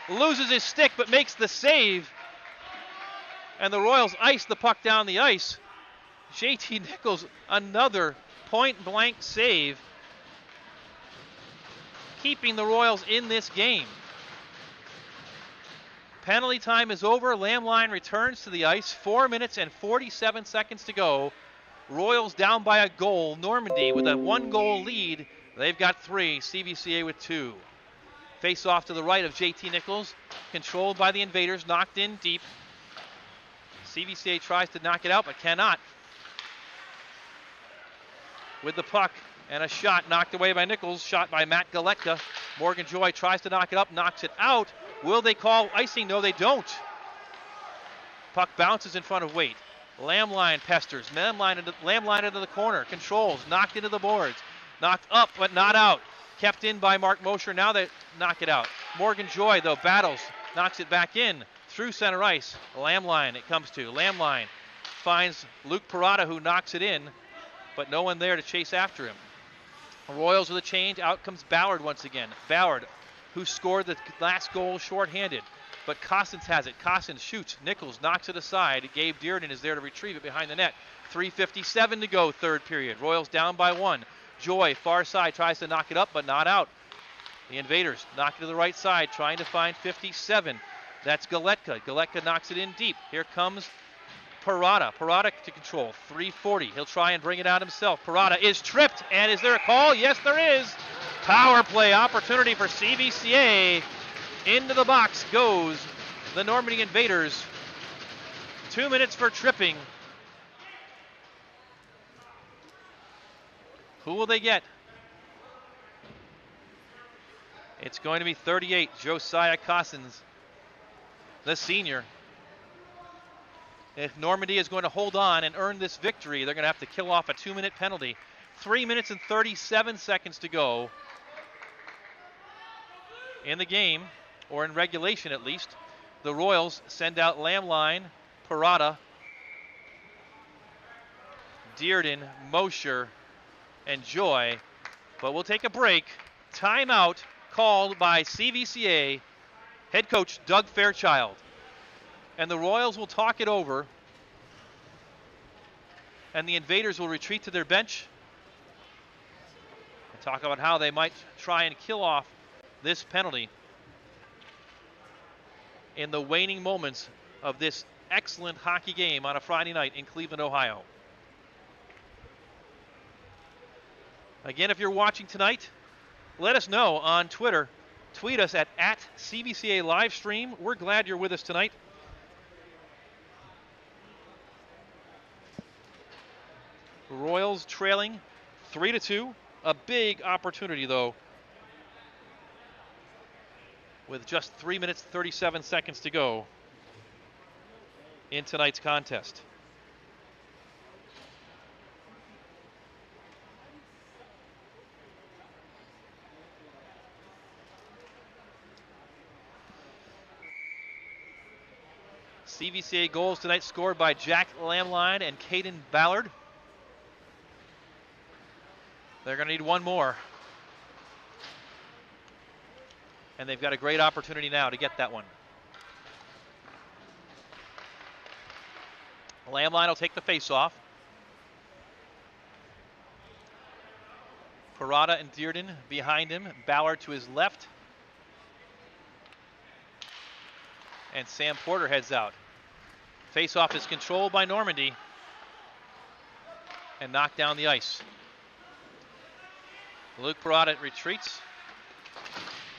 loses his stick but makes the save. And the Royals ice the puck down the ice. JT Nichols, another point-blank save, keeping the Royals in this game. Penalty time is over. Lamline returns to the ice. 4 minutes and 47 seconds to go. Royals down by a goal. Normandy with a 1-goal lead. They've got 3. CVCA with 2. Face off to the right of JT Nichols. Controlled by the Invaders. Knocked in deep. CVCA tries to knock it out but cannot. With the puck and a shot knocked away by Nichols. Shot by Matt Galetka. Morgan Joy tries to knock it up. Knocks it out. Will they call icing? No, they don't. Puck bounces in front of Waite. Lamline pesters. Lamline into the corner. Controls. Knocked into the boards. Knocked up, but not out. Kept in by Mark Mosher. Now they knock it out. Morgan Joy, though, battles. Knocks it back in. Through center ice. Lamline it comes to. Lamline finds Luke Parada, who knocks it in, but no one there to chase after him. Royals with a change. Out comes Ballard once again. Ballard, who scored the last goal shorthanded. But Cossins has it. Cossins shoots. Nichols knocks it aside. Gabe Dearden is there to retrieve it behind the net. 3:57 to go, third period. Royals down by 1. Joy, far side, tries to knock it up, but not out. The Invaders knock it to the right side, trying to find 57. That's Galetka. Galetka knocks it in deep. Here comes Parada. Parada to control. 3:40. He'll try and bring it out himself. Parada is tripped. And is there a call? Yes, there is. Power play opportunity for CVCA. Into the box goes the Normandy Invaders. 2 minutes for tripping. Who will they get? It's going to be 38, Josiah Cossins, the senior. If Normandy is going to hold on and earn this victory, they're going to have to kill off a 2-minute penalty. 3 minutes and 37 seconds to go in the game, or in regulation at least. The Royals send out Lamline, Parada, Dearden, Mosher, and Joy. But we'll take a break. Timeout called by CVCA head coach Doug Fairchild. And the Royals will talk it over. And the Invaders will retreat to their bench and talk about how they might try and kill off this penalty in the waning moments of this excellent hockey game on a Friday night in Cleveland, Ohio. Again, if you're watching tonight, let us know on Twitter. Tweet us at @CVCA Livestream. We're glad you're with us tonight. Royals trailing 3-2. A big opportunity, though, with just 3 minutes 37 seconds to go in tonight's contest. CVCA goals tonight scored by Jack Lamline and Hayden Ballard. They're going to need one more. And they've got a great opportunity now to get that one. Lamline will take the face-off. Parada and Dearden behind him. Ballard to his left. And Sam Porter heads out. Face-off is controlled by Normandy and knocked down the ice. Luke Parada retreats.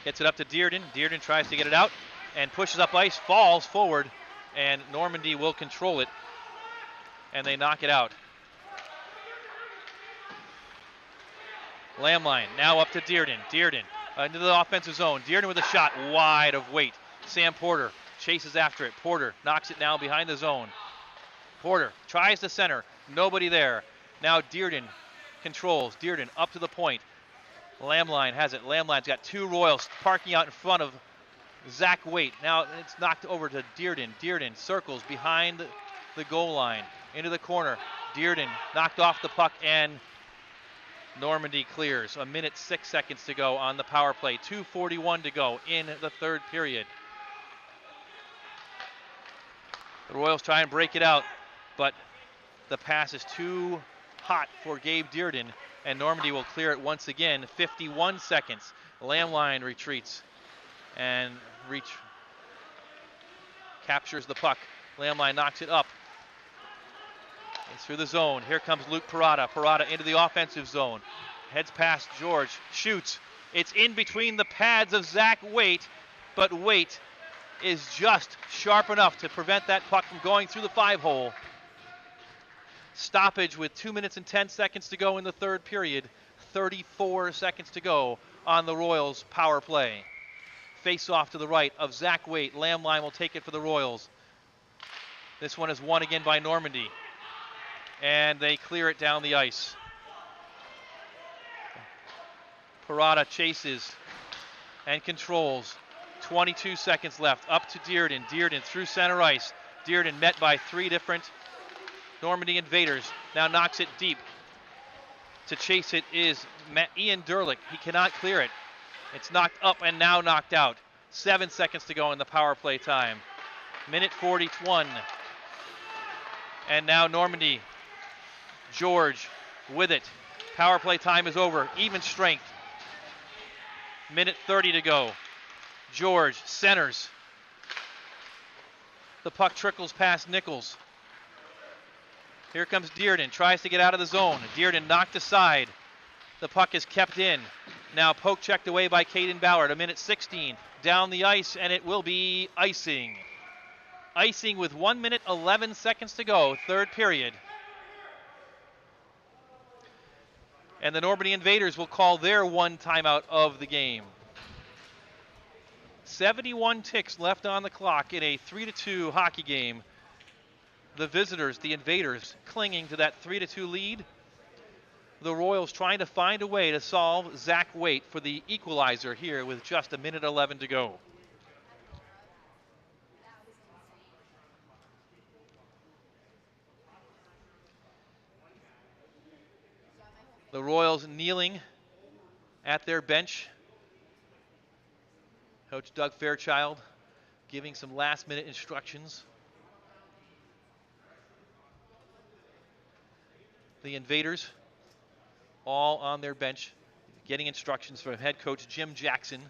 Gets it up to Dearden. Dearden tries to get it out and pushes up ice, falls forward, and Normandy will control it. And they knock it out. Lamline now up to Dearden. Dearden into the offensive zone. Dearden with a shot wide of Waite. Sam Porter chases after it. Porter knocks it now behind the zone. Porter tries to center. Nobody there. Now Dearden controls. Dearden up to the point. Lamline has it. Lamline's got two Royals parking out in front of Zach Waite. Now it's knocked over to Dearden. Dearden circles behind the goal line into the corner. Dearden knocked off the puck and Normandy clears. 1 minute 6 seconds to go on the power play. 2:41 to go in the third period. The Royals try and break it out, but the pass is too hot for Gabe Dearden, and Normandy will clear it once again. 51 seconds. Lamline retreats and captures the puck. Lamline knocks it up. It's through the zone. Here comes Luke Parada. Parada into the offensive zone. Heads past George. Shoots. It's in between the pads of Zach Waite, but Waite is just sharp enough to prevent that puck from going through the 5-hole. Stoppage with 2 minutes and 10 seconds to go in the third period. 34 seconds to go on the Royals power play. Face off to the right of Zach Waite. Lamline will take it for the Royals. This one is won again by Normandy. And they clear it down the ice. Parada chases and controls. 22 seconds left. Up to Dearden. Dearden through center ice. Dearden met by 3 different Normandy invaders. Now knocks it deep. To chase it is Ian Derlick. He cannot clear it. It's knocked up and now knocked out. 7 seconds to go in the power play time. Minute 41. And now Normandy. George with it. Power play time is over. Even strength. Minute 30 to go. George centers. The puck trickles past Nichols. Here comes Dearden. Tries to get out of the zone. Dearden knocked aside. The puck is kept in. Now poke checked away by Hayden Ballard. A minute 16 down the ice, and it will be icing. Icing with 1 minute 11 seconds to go. Third period. And the Normandy Invaders will call their one timeout of the game. 71 ticks left on the clock in a 3-2 hockey game. The visitors, the Invaders, clinging to that 3-2 lead. The Royals trying to find a way to solve Zach Waite for the equalizer here with just a minute 11 to go. The Royals kneeling at their bench. Coach Doug Fairchild giving some last-minute instructions. The Invaders all on their bench getting instructions from head coach Jim Jackson.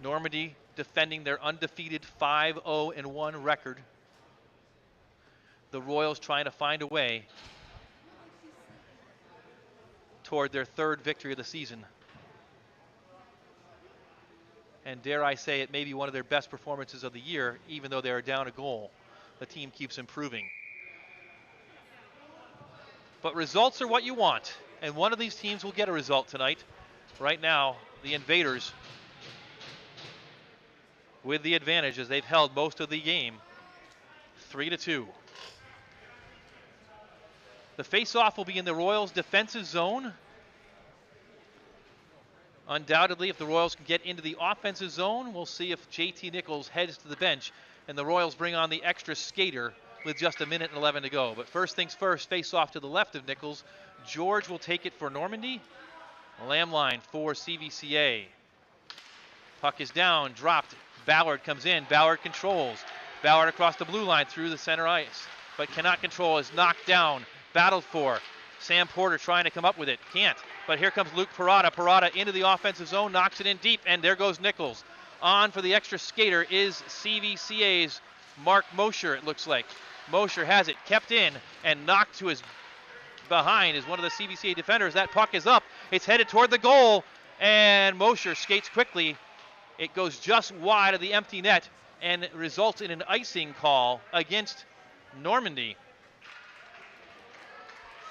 Normandy defending their undefeated 5-0-1 record. The Royals trying to find a way toward their third victory of the season. And dare I say it may be one of their best performances of the year, even though they are down a goal. The team keeps improving. But results are what you want, and one of these teams will get a result tonight. Right now, the Invaders with the advantage as they've held most of the game. 3-2. The face-off will be in the Royals' defensive zone. Undoubtedly, if the Royals can get into the offensive zone, we'll see if JT Nichols heads to the bench and the Royals bring on the extra skater with just a minute and 11 to go. But first things first, face-off to the left of Nichols. George will take it for Normandy. Lamline for CVCA. Puck is down, dropped. Ballard comes in. Ballard controls. Ballard across the blue line through the center ice, but cannot control. Is knocked down. Battled for. Sam Porter trying to come up with it. Can't. But here comes Luke Parada. Parada into the offensive zone, knocks it in deep, and there goes Nichols. On for the extra skater is CVCA's Mark Mosher, it looks like. Mosher has it kept in and knocked to his behind is one of the CVCA defenders. That puck is up. It's headed toward the goal, and Mosher skates quickly. It goes just wide of the empty net and it results in an icing call against Normandy.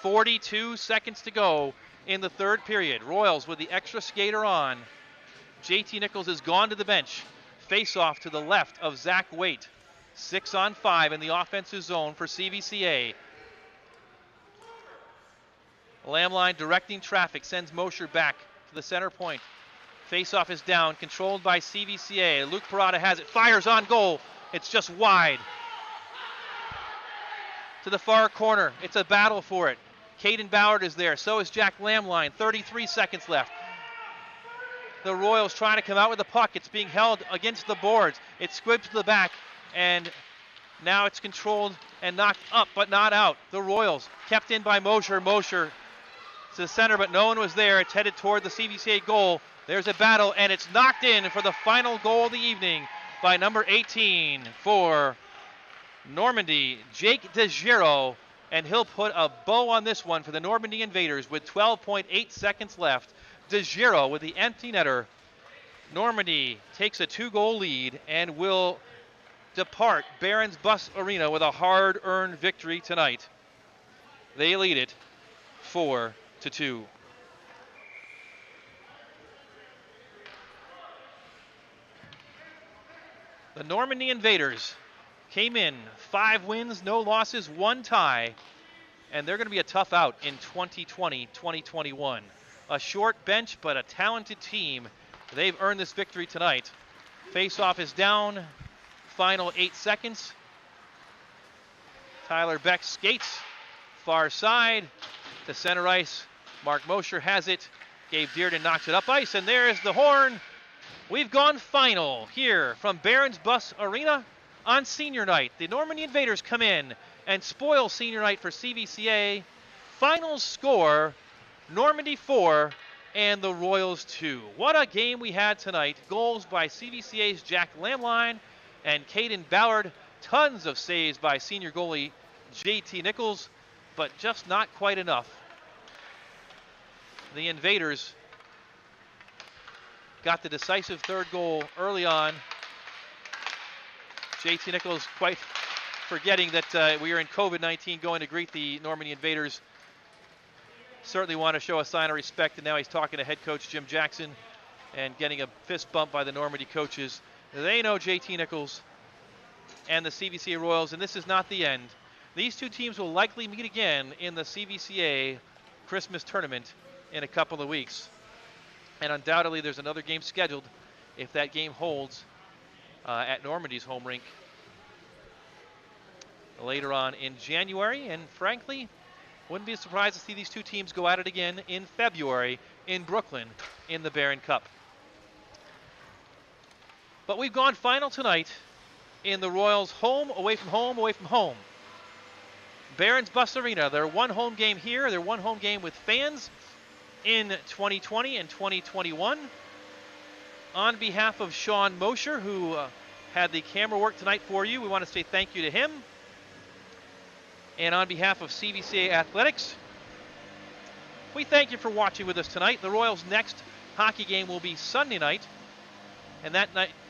42 seconds to go in the third period. Royals with the extra skater on. JT Nichols has gone to the bench. Face off to the left of Zach Waite. 6-on-5 in the offensive zone for CVCA. Lamline directing traffic, sends Mosher back to the center point. Face-off is down, controlled by CVCA. Luke Parada has it, fires on goal. It's just wide. To the far corner, it's a battle for it. Hayden Ballard is there, so is Jack Lamline. 33 seconds left. The Royals trying to come out with the puck. It's being held against the boards. It squibs to the back, and Now it's controlled and knocked up, but not out. The Royals kept in by Mosher. Mosher to the center, but no one was there. It's headed toward the CVCA goal. There's a battle, and it's knocked in for the final goal of the evening by number 18 for Normandy, Jake DeGiro, and he'll put a bow on this one for the Normandy Invaders with 12.8 seconds left. DeGiro with the empty netter. Normandy takes a 2-goal lead and will depart Barron's Bus Arena with a hard-earned victory tonight. They lead it 4-2. The Normandy Invaders came in 5 wins, no losses, 1 tie, and they're going to be a tough out in 2020-2021. A short bench, but a talented team. They've earned this victory tonight. Face-off is down. Final 8 seconds. Tyler Beck skates far side to center ice. Mark Mosher has it. Gabe Dearden knocks it up ice, and there's the horn. We've gone final here from Barron's Bus Arena on senior night. The Normandy Invaders come in and spoil senior night for CVCA. Final score, Normandy 4 and the Royals 2. What a game we had tonight. Goals by CVCA's Jack Lamline and Hayden Ballard. Tons of saves by senior goalie JT Nichols, but just not quite enough. The Invaders got the decisive 3rd goal early on. JT Nichols quite forgetting that we are in COVID-19 going to greet the Normandy Invaders. Certainly want to show a sign of respect, and now he's talking to head coach Jim Jackson and getting a fist bump by the Normandy coaches. They know JT Nichols and the CVCA Royals, and this is not the end. These two teams will likely meet again in the CVCA Christmas tournament in a couple of weeks. And undoubtedly there's another game scheduled if that game holds at Normandy's home rink later on in January. And frankly, wouldn't be surprised to see these two teams go at it again in February in Brooklyn in the Barron Cup. But we've gone final tonight in the Royals home, away from home, away from home. Barron's Bus Arena, their one home game here, their one home game with fans in 2020 and 2021. On behalf of Sean Mosher, who had the camera work tonight for you, we want to say thank you to him. And on behalf of CVCA Athletics, we thank you for watching with us tonight. The Royals' next hockey game will be Sunday night, and that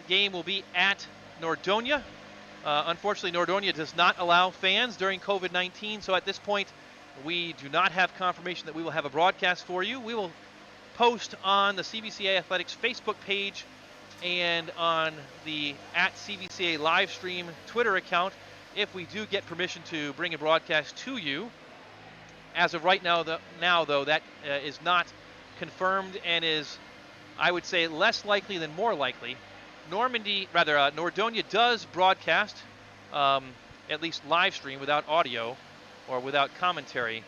game will be at Nordonia. Unfortunately, Nordonia does not allow fans during COVID-19, so at this point, we do not have confirmation that we will have a broadcast for you. We will post on the CVCA Athletics Facebook page and on the @CVCA live stream Twitter account if we do get permission to bring a broadcast to you. As of right now, though, that is not confirmed and is, I would say, less likely than more likely. Nordonia does broadcast, at least live stream without audio or without commentary.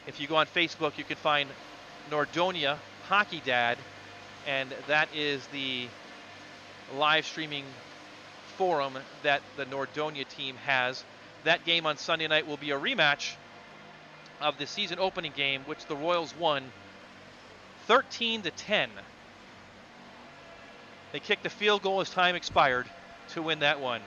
If you go on Facebook, you can find Nordonia Hockey Dad, and that is the live streaming forum that the Nordonia team has. That game on Sunday night will be a rematch of the season opening game, which the Royals won 13-10. They kicked a field goal as time expired to win that one.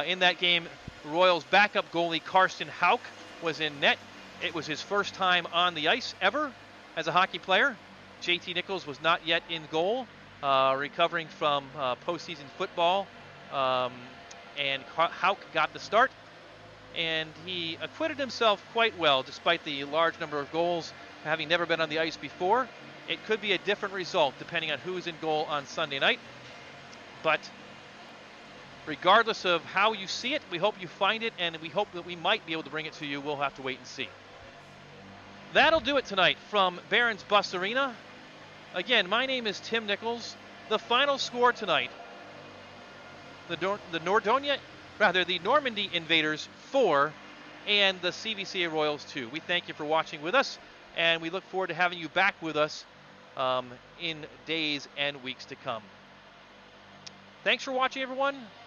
In that game, Royals backup goalie Karsten Hauk was in net. It was his first time on the ice ever as a hockey player. JT Nichols was not yet in goal, recovering from postseason football. And Hauk got the start, and he acquitted himself quite well despite the large number of goals, having never been on the ice before. It could be a different result depending on who's in goal on Sunday night. But regardless of how you see it, we hope you find it, and we hope that we might be able to bring it to you. We'll have to wait and see. That'll do it tonight from Barron's Bus Arena. Again, my name is Tim Nichols. The final score tonight, the Normandy Invaders 4 and the CVCA Royals 2. We thank you for watching with us, and we look forward to having you back with us in days and weeks to come. Thanks for watching, everyone.